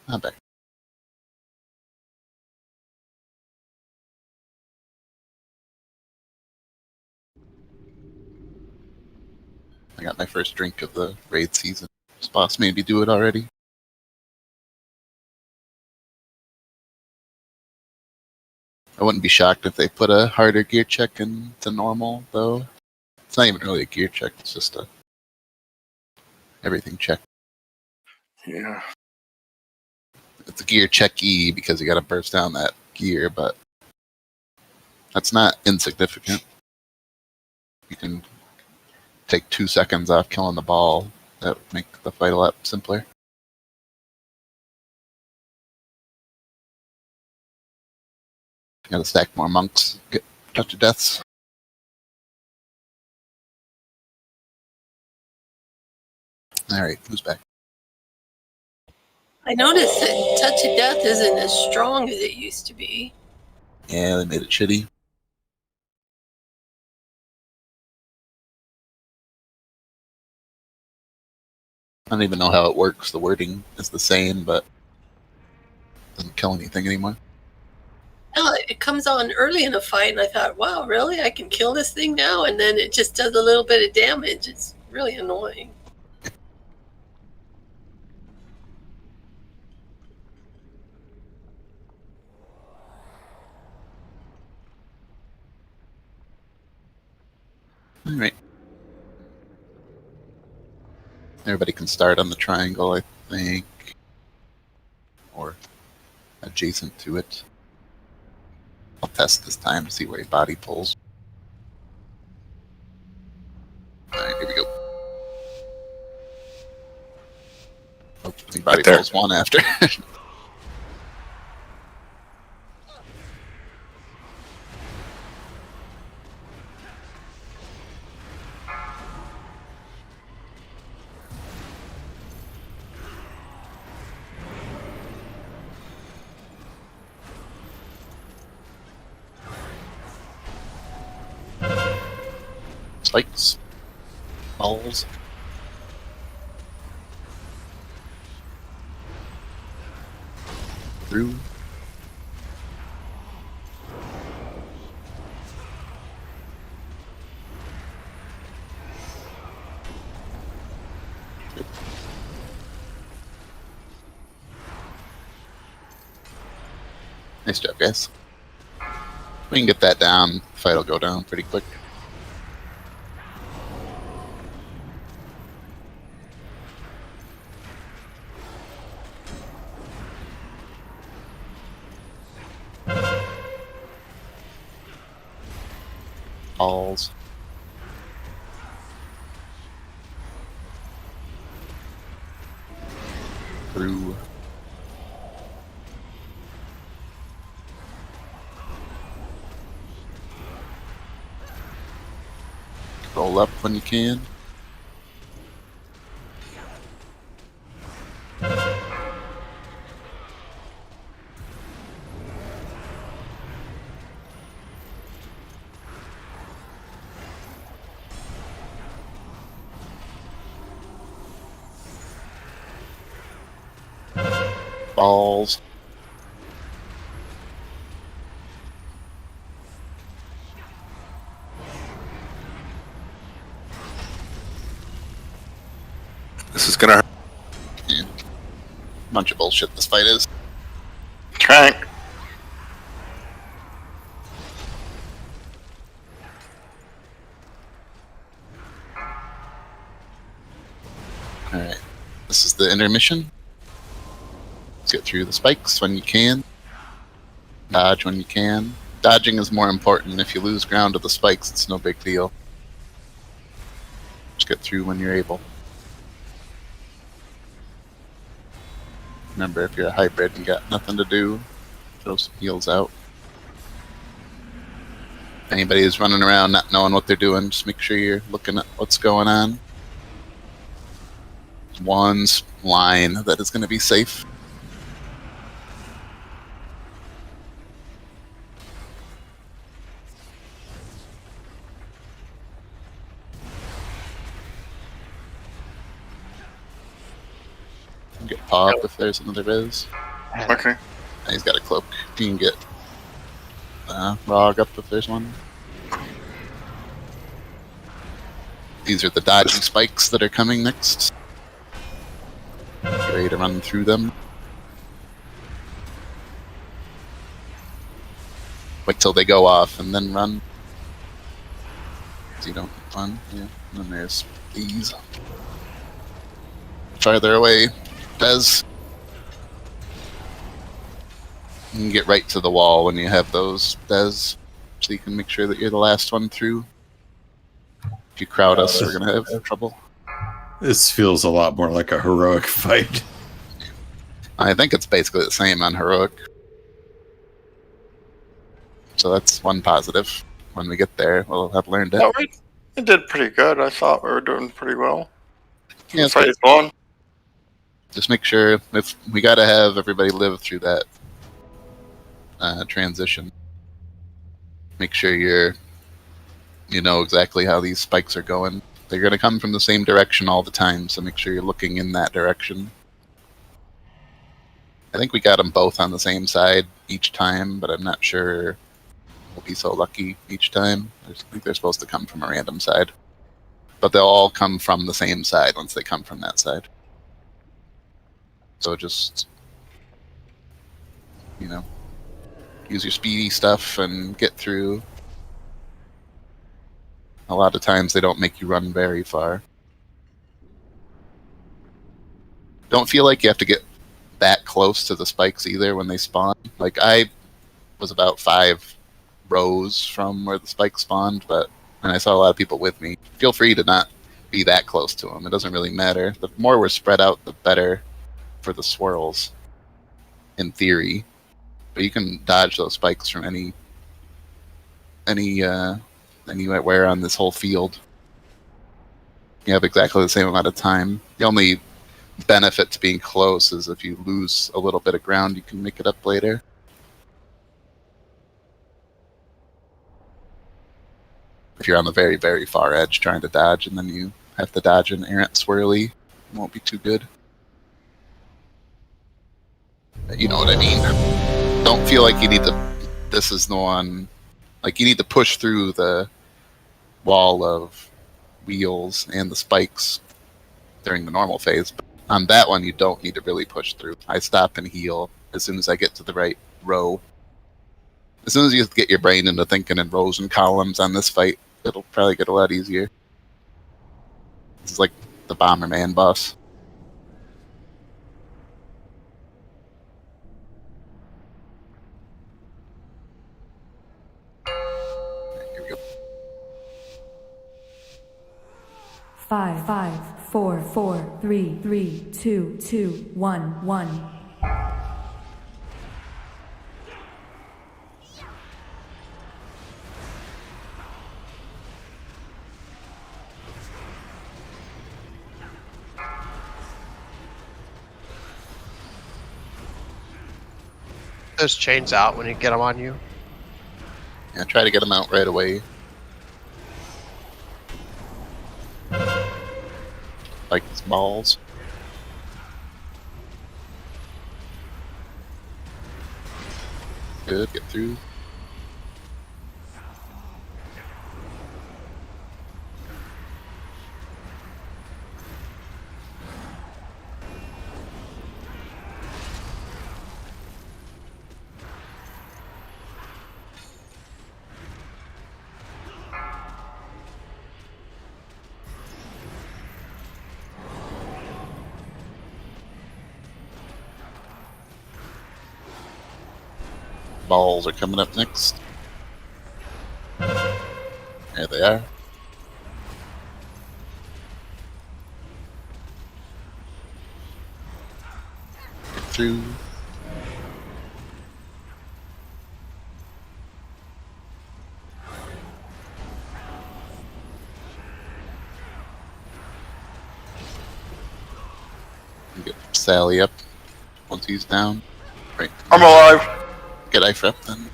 I'm back. I got my first drink of the raid season. Does boss maybe do it already? I wouldn't be shocked if they put a harder gear check into normal, though. It's not even really a gear check, it's just a everything check. Yeah. It's a gear check E because you gotta burst down that gear, but that's not insignificant. You can take 2 seconds off killing the ball. That would make the fight a lot simpler. Gotta stack more monks, get touch of deaths. Alright, who's back? I noticed that Touch of Death isn't as strong as it used to be. Yeah, they made it shitty. I don't even know how it works. The wording is the same, but it doesn't kill anything anymore. No, it comes on early in a fight, and I thought, wow, really? I can kill this thing now? And then it just does a little bit of damage. It's really annoying. Alright. Everybody can start on the triangle, I think. Or adjacent to it. I'll test this time to see where your body pulls. Alright, here we go. Hopefully body Right there. pulls one after. Spikes. Balls. Through. Nice job, guys. We can get that down. The fight will go down pretty quick. Balls. Through. Roll up when you can. Balls. This is gonna hurt. Yeah. Bunch of bullshit this fight is. Trank. Alright. This is the intermission. Let's get through the spikes when you can. Dodge when you can. Dodging is more important. If you lose ground to the spikes, it's no big deal. Just get through when you're able. Remember, if you're a hybrid and got nothing to do, throw some heals out. If anybody is running around not knowing what they're doing, just make sure you're looking at what's going on. One line that is going to be safe. Okay. pop if there's another res. Okay. And he's got a cloak. You can get Rog up if there's one. These are the dodgy spikes that are coming next. Get ready to run through them. Wait till they go off and then run. So you don't run. Yeah. And then there's these. Farther away, Des. You can get right to the wall when you have those, Des. So you can make sure that you're the last one through. If you crowd us, we're going to have trouble. This feels a lot more like a heroic fight. I think it's basically the same on heroic. So that's one positive. When we get there, we'll have learned it. No, it did pretty good. I thought we were doing pretty well. Yeah, Fight is on. Just make sure if we got to have everybody live through that transition. Make sure you know exactly how these spikes are going. They're going to come from the same direction all the time, so make sure you're looking in that direction. I think we got them both on the same side each time, but I'm not sure we'll be so lucky each time. I think they're supposed to come from a random side. But they'll all come from the same side once they come from that side. So just, use your speedy stuff and get through. A lot of times they don't make you run very far. Don't feel like you have to get that close to the spikes either when they spawn. Like, I was about 5 rows from where the spikes spawned, and I saw a lot of people with me. Feel free to not be that close to them. It doesn't really matter. The more we're spread out, the better for the swirls, in theory. But you can dodge those spikes from anywhere on this whole field. You have exactly the same amount of time. The only benefit to being close is if you lose a little bit of ground, you can make it up later. If you're on the very, very far edge trying to dodge, and then you have to dodge an errant swirly, it won't be too good. You know what I mean. Don't feel like you need to... This is the one... Like, you need to push through the wall of wheels and the spikes during the normal phase. But on that one, you don't need to really push through. I stop and heal as soon as I get to the right row. As soon as you get your brain into thinking in rows and columns on this fight, it'll probably get a lot easier. This is like the Bomberman boss. Here we go. 5, 5, 4, 4, 3, 3, 2, 2, 1, 1. Those chains out when you get them on you. Yeah, try to get them out right away. Like these balls. Good, get through. Balls are coming up next. There they are. Get through. Get Sally up once he's down. Right. I'm alive. Get Ife up then.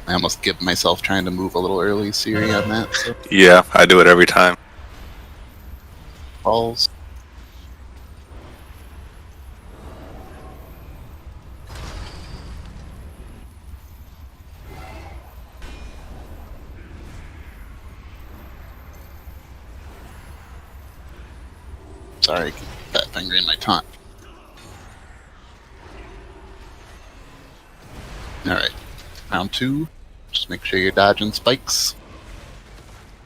I almost give myself trying to move a little early, Siri, on that. So. Yeah, I do it every time. Balls. Sorry, I keep that finger in my taunt. Alright, round 2. Just make sure you're dodging spikes.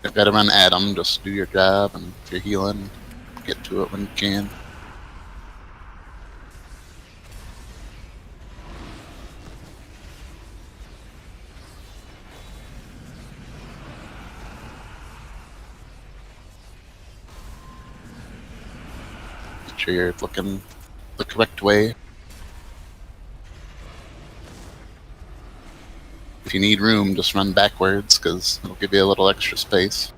You've got to run at them, just do your job, and if you're healing, get to it when you can. Make sure you're looking the correct way. If you need room, just run backwards, because it'll give you a little extra space.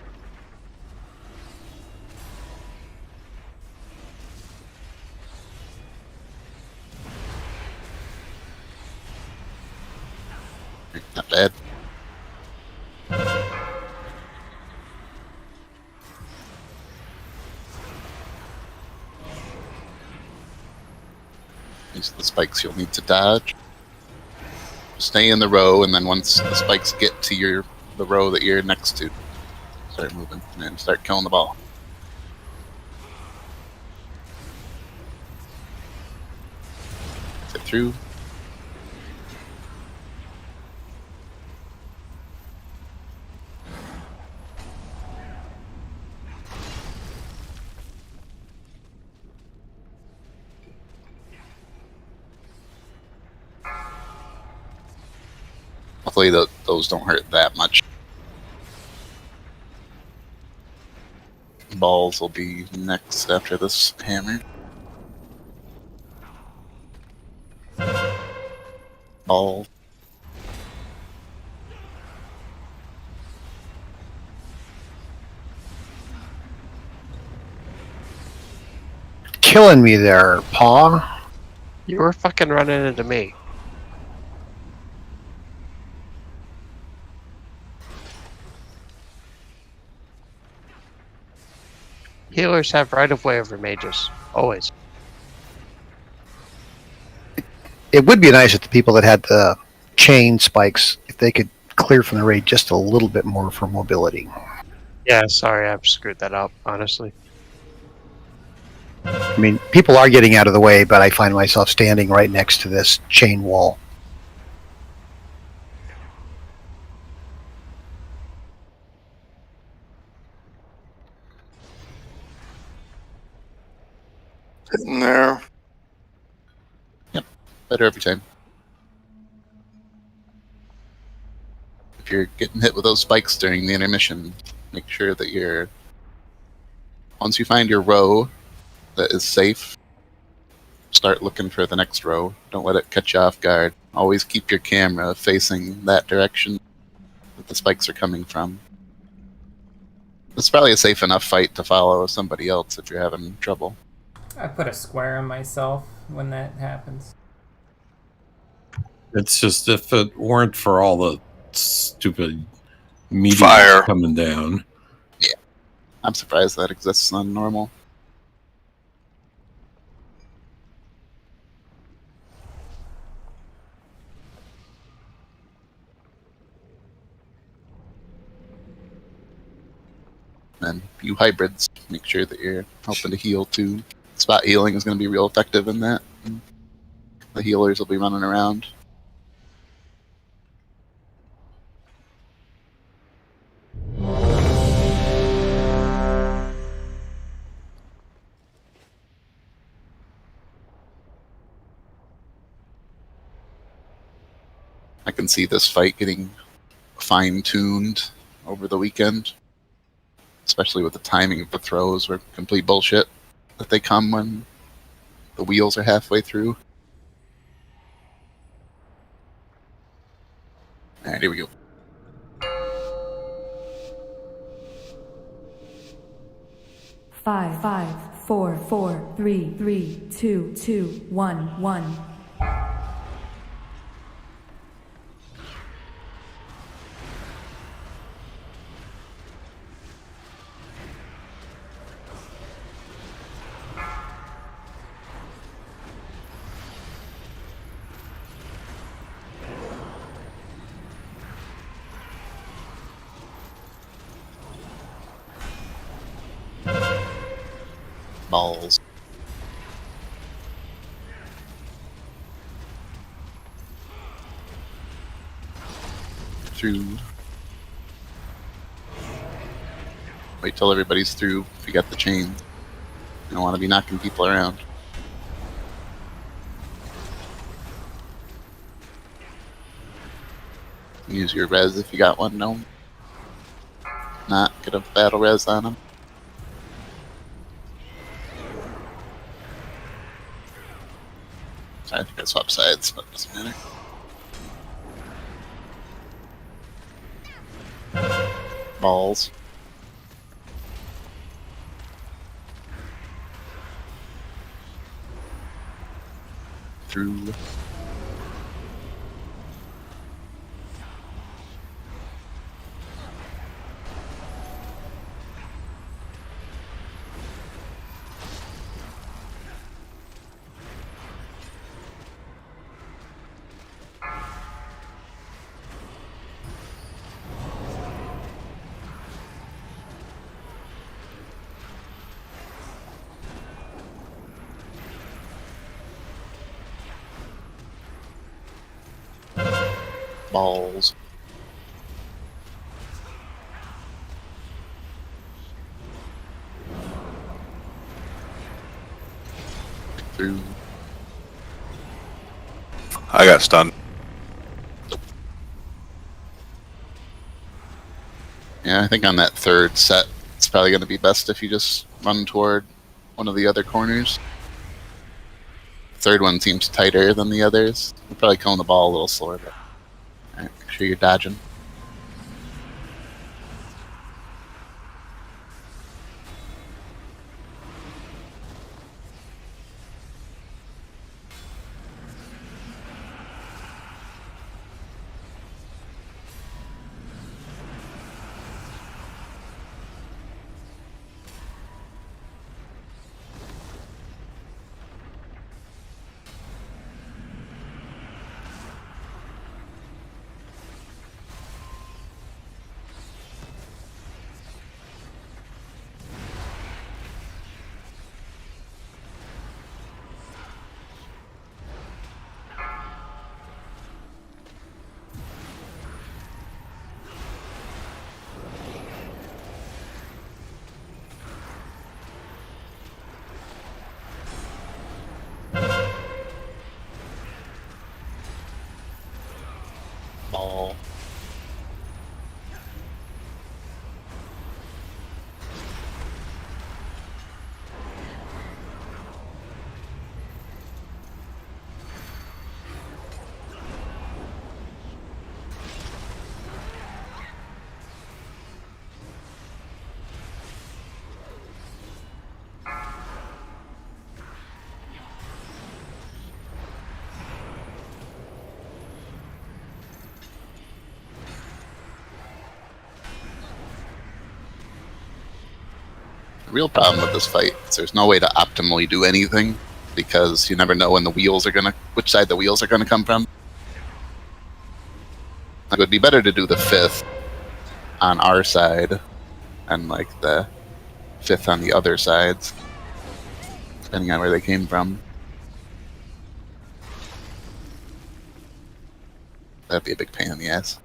Not bad. These are the spikes you'll need to dodge. Stay in the row, and then once the spikes get to the row that you're next to, start moving and start killing the ball. Get through. Hopefully those don't hurt that much. Balls will be next after this hammer. Ball. Killing me there, Paw. You were fucking running into me. Healers have right of way over mages. Always. It would be nice if the people that had the chain spikes, if they could clear from the raid just a little bit more for mobility. Yeah, sorry, I've screwed that up, honestly. I mean, people are getting out of the way, but I find myself standing right next to this chain wall. Sitting there. Yep, better every time. If you're getting hit with those spikes during the intermission, make sure that once you find your row that is safe, start looking for the next row. Don't let it catch you off guard. Always keep your camera facing that direction that the spikes are coming from. It's probably a safe enough fight to follow somebody else if you're having trouble. I put a square on myself when that happens. It's just if it weren't for all the stupid meteors Fire coming down. Yeah, I'm surprised that exists on normal. And you hybrids, make sure that you're helping to heal too. Spot healing is going to be real effective in that. The healers will be running around. I can see this fight getting fine-tuned over the weekend. Especially with the timing of the throws were complete bullshit. That they come when the wheels are halfway through. Alright, here we go. Five, 4, 4, 3, 3, 2, 2, 1, 1. Balls. Through. Wait till everybody's through if you got the chain. You don't want to be knocking people around. Use your res if you got one, no. Not get a battle res on them. I think I swapped sides, but it doesn't matter. Balls. Through. Balls. Through. I got stunned. Yeah, I think on that third set, it's probably going to be best if you just run toward one of the other corners. The third one seems tighter than the others. You're probably killing the ball a little slower, but alright, make sure you're dodging. Ball. The real problem with this fight is there's no way to optimally do anything because you never know when the wheels are which side the wheels are gonna come from. It would be better to do the 5th on our side and like the 5th on the other sides, depending on where they came from. That'd be a big pain in the ass.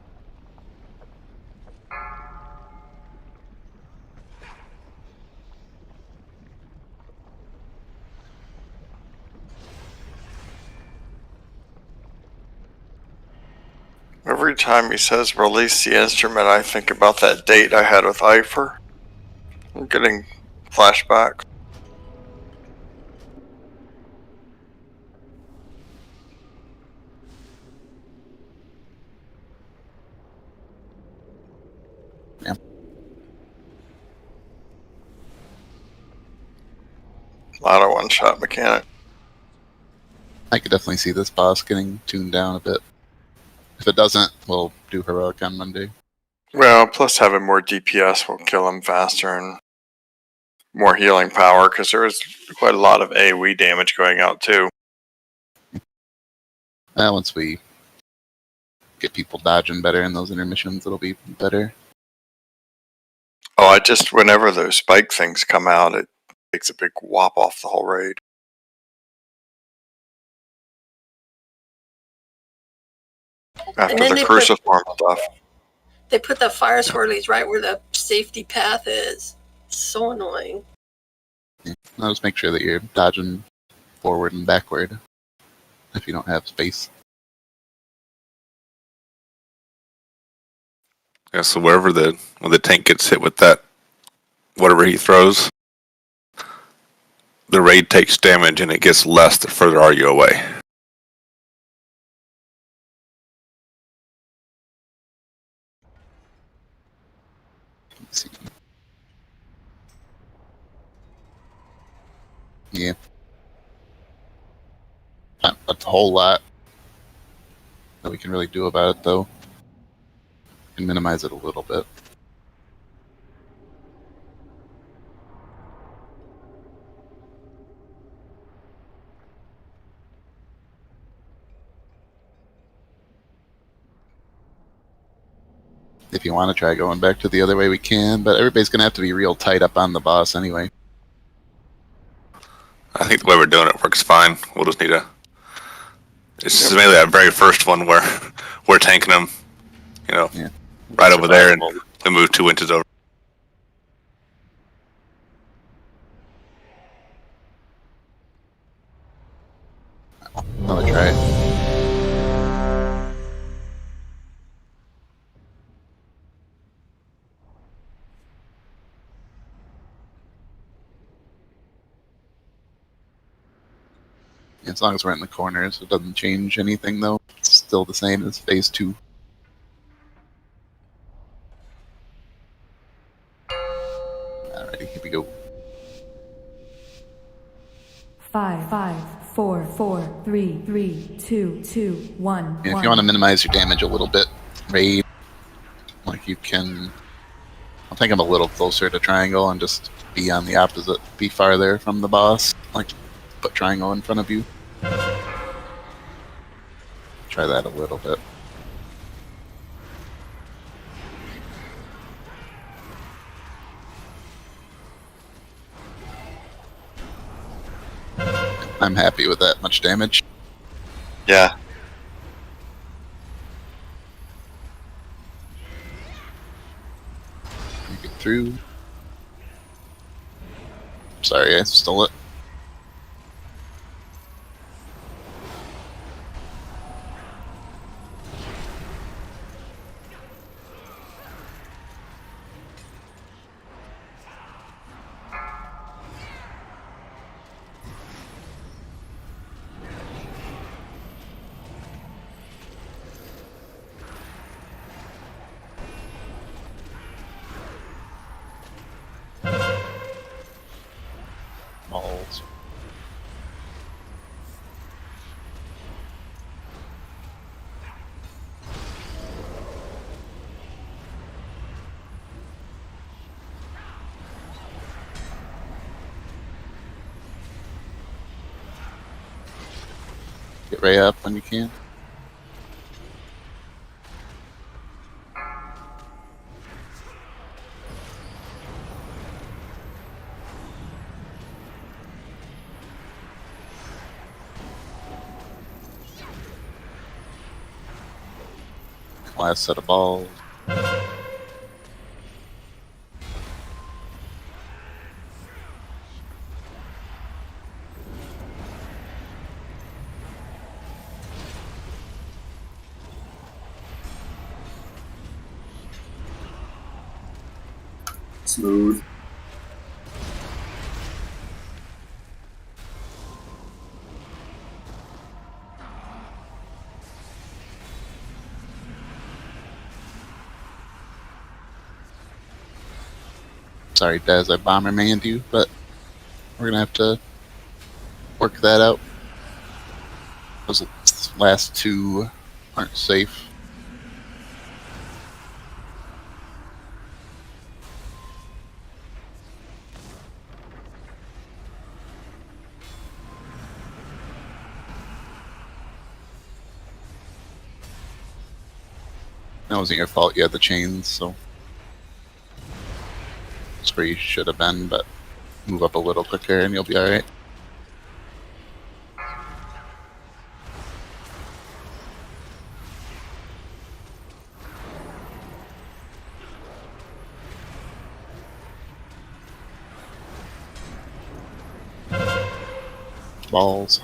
Every time he says release the instrument, I think about that date I had with Eifer. I'm getting flashbacks. Yeah. A lot of one-shot mechanic. I could definitely see this boss getting tuned down a bit. If it doesn't, we'll do heroic on Monday. Well, plus having more DPS will kill him faster and more healing power because there is quite a lot of AoE damage going out too. Once we get people dodging better in those intermissions, it'll be better. Oh, whenever those spike things come out, takes a big whop off the whole raid. After the cruciform stuff. They put the fire swirlies right where the safety path is. It's so annoying. I'll just make sure that you're dodging forward and backward if you don't have space. Yeah, so when the tank gets hit with that, whatever he throws, the raid takes damage and it gets less the further are you away. Let's see. Yeah. Not a whole lot that we can really do about it, though. We can minimize it a little bit. If you want to try going back to the other way, we can, but everybody's going to have to be real tight up on the boss anyway. I think the way we're doing it works fine. We'll just need a... It's just mainly that very first one where we're tanking them, right over there, and we move 2 inches over. Another try. As long as we're in the corners, it doesn't change anything, though. It's still the same as phase 2. Alrighty, here we go. 5, 5, 4, 4, 3, 3, 2, 2, 1. And if you want to minimize your damage a little bit, raid, like you can... I think I'm a little closer to triangle and just be on the opposite, be farther from the boss, like put triangle in front of you. Try that a little bit. I'm happy with that much damage. Yeah. Get through. Sorry, I stole it. Balls. Get right up when you can. Last set of balls. Smooth. Sorry, Dez, I bomber-manned you, but we're gonna have to work that out. Those last 2 aren't safe. That wasn't your fault, you had the chains, so... That's where you should have been, but move up a little quicker and you'll be alright. Balls.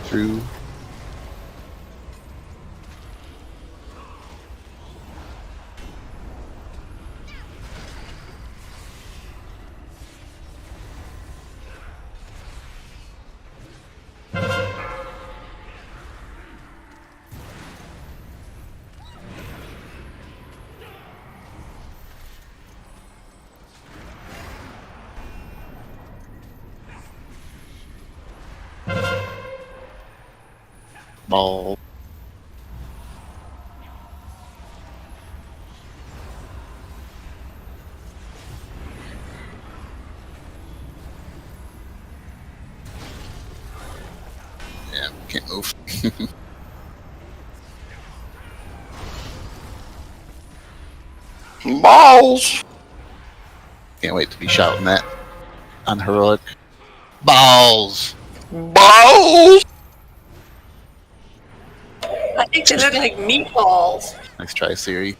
Through. Ball. Yeah, can't move. Balls! Can't wait to be shouting that on heroic. Balls! Balls! I think they look like meatballs. Nice try, Siri.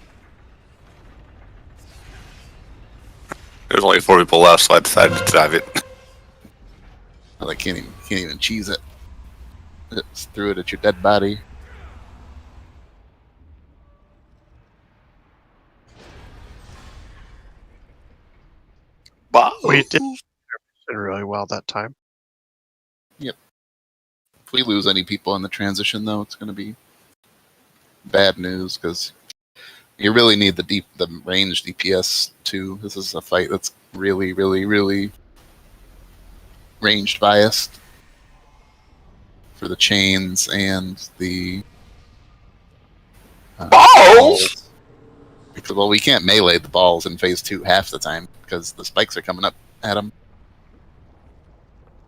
There's only 4 people left, so I decided to dive it. Oh, they can't even cheese it. Just threw it at your dead body. We did really well that time. Yep. If we lose any people in the transition, though, it's going to be bad news because you really need the range DPS too. This is a fight that's really, really, really ranged biased for the chains and the balls. Because well, we can't melee the balls in phase 2 half the time because the spikes are coming up at them,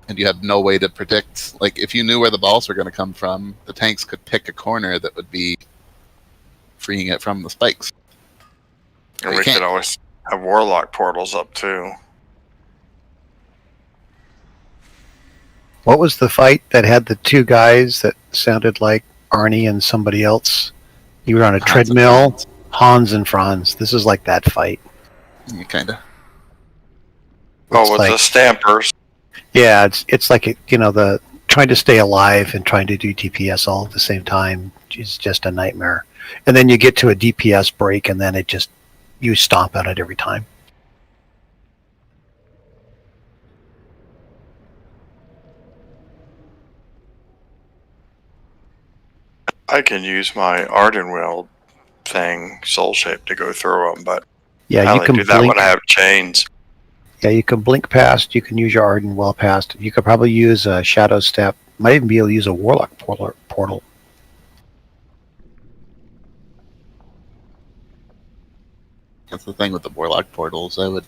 and you have no way to predict. Like if you knew where the balls were going to come from, the tanks could pick a corner that would be freeing it from the spikes. And we could always have warlock portals up too. What was the fight that had the 2 guys that sounded like Arnie and somebody else? You were on a treadmill. Hans and Franz. This is like that fight. Yeah, kind of. Oh, with the stampers. Yeah, it's like the trying to stay alive and trying to do DPS all at the same time is just a nightmare. And then you get to a DPS break, and then you stomp on it every time. I can use my Arden Wheel thing, Soul Shape, to go through them, but yeah, you can do that when I have chains. Yeah, you can blink past. You can use your Arden well past. You could probably use a Shadow Step. Might even be able to use a Warlock portal. That's the thing with the Warlock portals. I would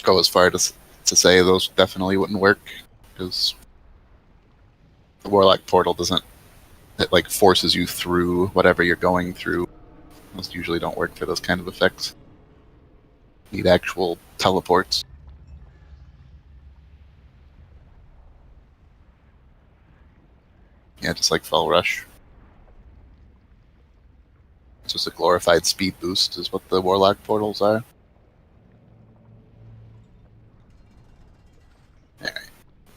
go as far to say those definitely wouldn't work because the Warlock portal doesn't. It like forces you through whatever you're going through. Those usually don't work for those kind of effects. You need actual teleports. Yeah, just like Fell Rush. It's just a glorified speed boost is what the Warlock portals are. Alright.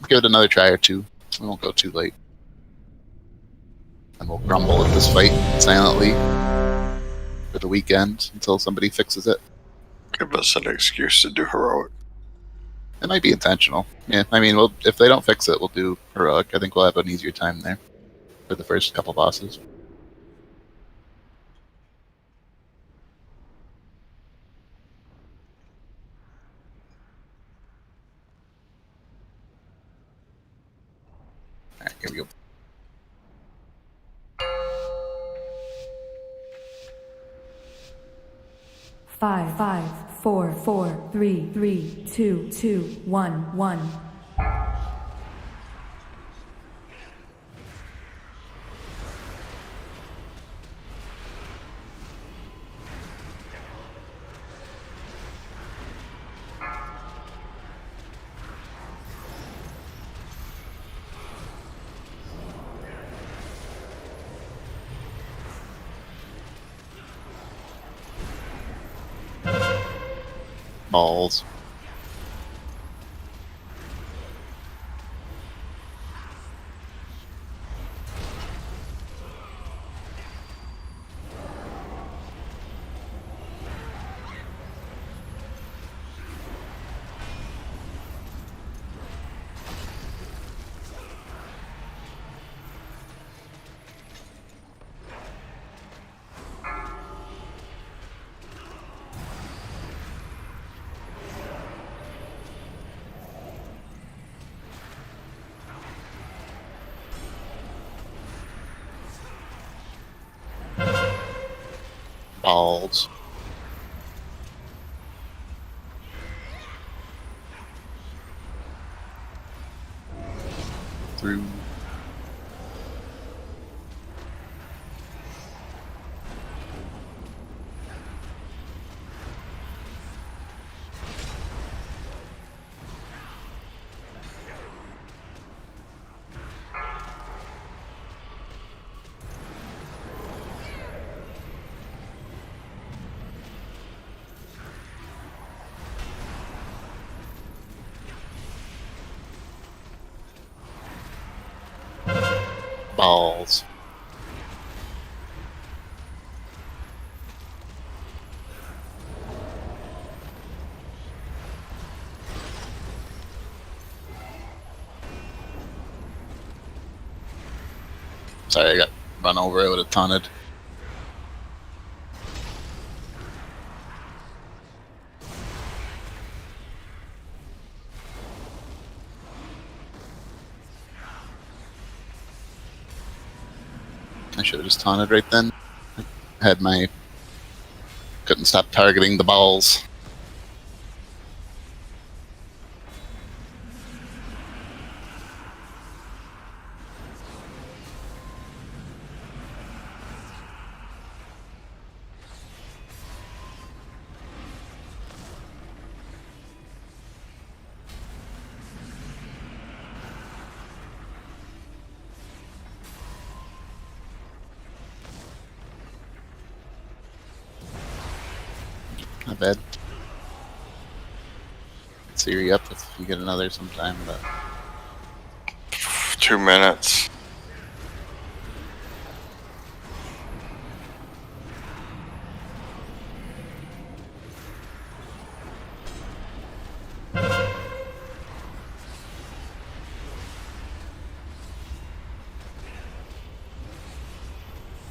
Give it another try or two. We won't go too late. And we'll grumble at this fight silently for the weekend until somebody fixes it. Give us an excuse to do heroic. It might be intentional. Yeah, I mean, if they don't fix it, we'll do heroic. I think we'll have an easier time there for the first couple bosses. Alright, here we go. Five, 4, 3, 2, 1. Balls. Balls. Through. Balls. Sorry, I got run over. I would have taunted. I should have just taunted right then. I had my... Couldn't stop targeting the balls. Not bad. Sear you up if you get another sometime, but 2 minutes.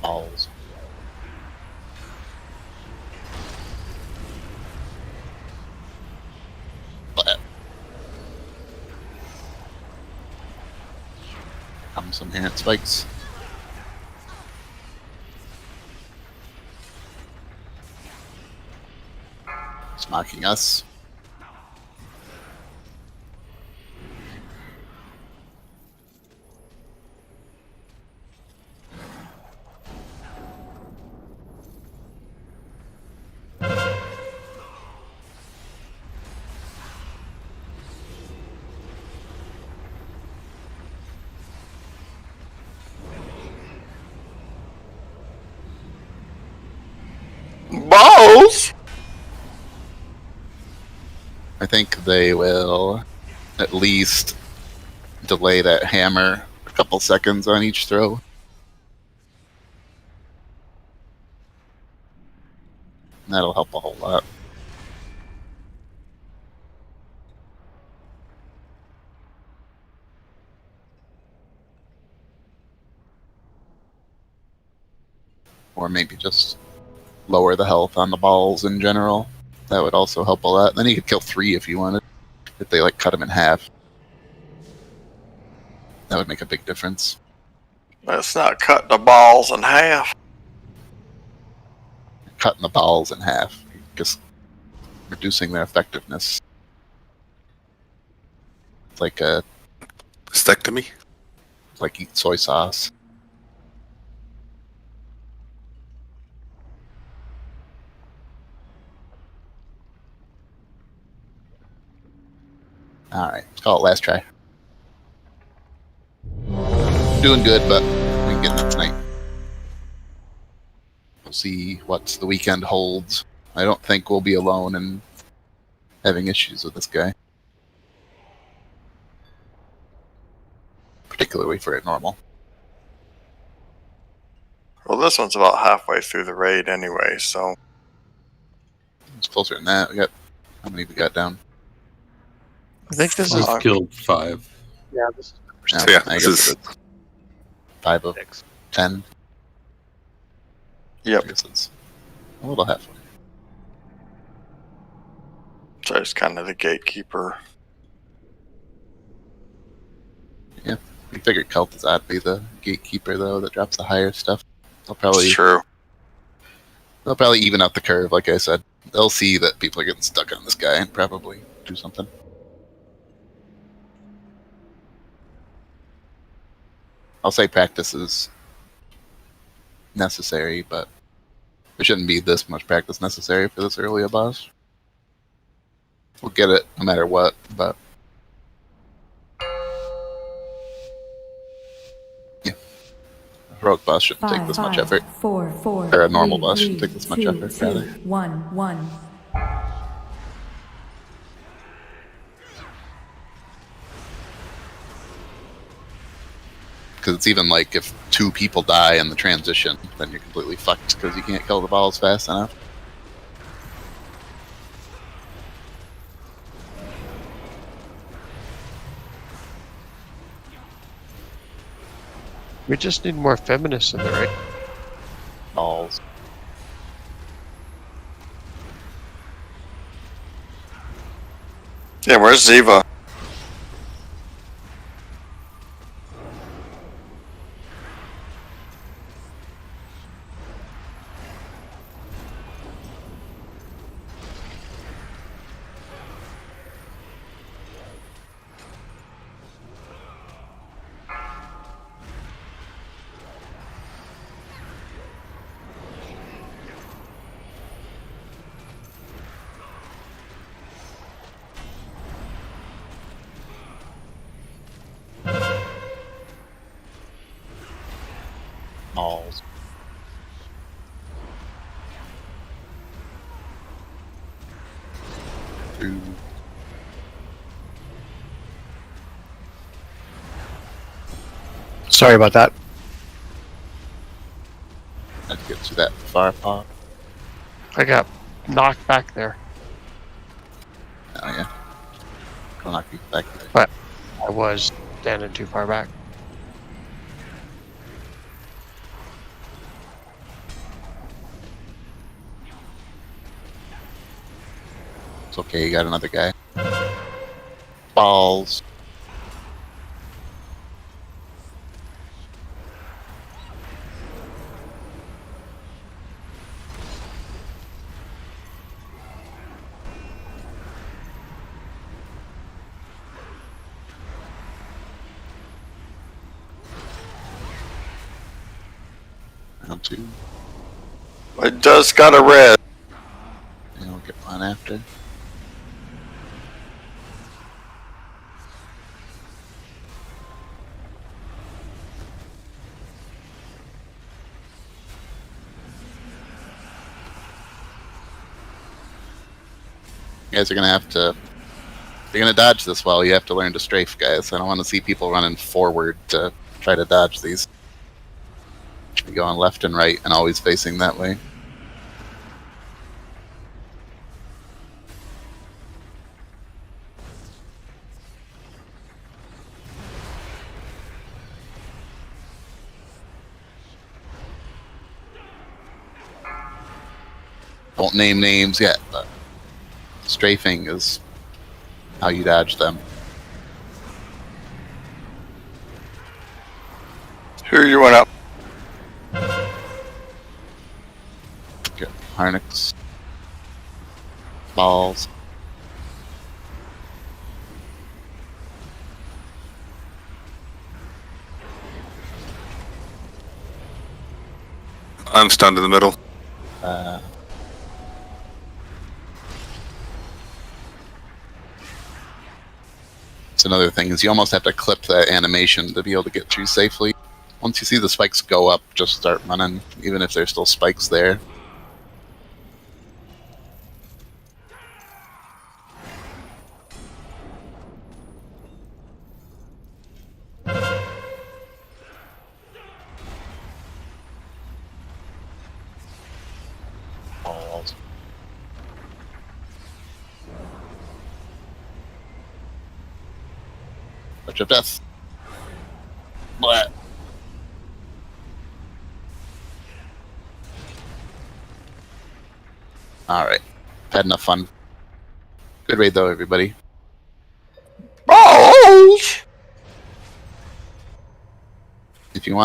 balls. Some errant spikes. It's mocking us. Balls! I think they will at least delay that hammer a couple seconds on each throw. That'll help a whole lot. Or maybe just lower the health on the balls in general. That would also help a lot. Then you could kill 3 if you wanted. If they like cut them in half. That would make a big difference. Let's not cut the balls in half. Cutting the balls in half. Just reducing their effectiveness. It's like a... Stectomy? It's like eat soy sauce. Alright, let's call it last try. Doing good, but we can get enough tonight. We'll see what the weekend holds. I don't think we'll be alone in having issues with this guy. Particularly for a normal. Well, this one's about halfway through the raid anyway, so. It's closer than that. We got, how many we got down? I think this We've is killed 5. Yeah, this is Yeah, Yeah, I this guess is- it's 5 of 10. Yep. I guess it's a little halfway. So it's kind of the gatekeeper. Yeah, we figured Cult is odd to be the gatekeeper though that drops the higher stuff. They'll probably True. They'll probably even out the curve, like I said. They'll see that people are getting stuck on this guy and probably do something. I'll say practice is necessary, but there shouldn't be this much practice necessary for this early a boss. We'll get it no matter what, but yeah. A heroic boss shouldn't take this much effort. 4, 4, Or a normal 3, boss shouldn't take this much 2, effort, 2, rather. 1, 1. Because it's even like if 2 people die in the transition, then you're completely fucked because you can't kill the balls fast enough. we just need more feminists in the raid. Balls. Yeah, where's Ziva? Balls. Ooh. Sorry about that. Had to get to that far pop. I got knocked back there, Oh yeah. I'll knock you back. but I was standing too far back. It's okay, you got another guy. Balls. Round 2. It does got a red. And we'll get one after. You guys are gonna have to. If you're gonna dodge this well, you have to learn to strafe, guys. I don't want to see people running forward to try to dodge these. Should be going left and right and always facing that way. Won't name names yet, but strafing is how you dodge them. Who you went up? Get Harnix. Balls. I'm stunned in the middle. It's another thing is you almost have to clip that animation to be able to get through safely. Once you see the spikes go up, just start running, even if there's still spikes there. Switch of Death. Blah. Alright. Had enough fun. Good raid though, everybody. If you want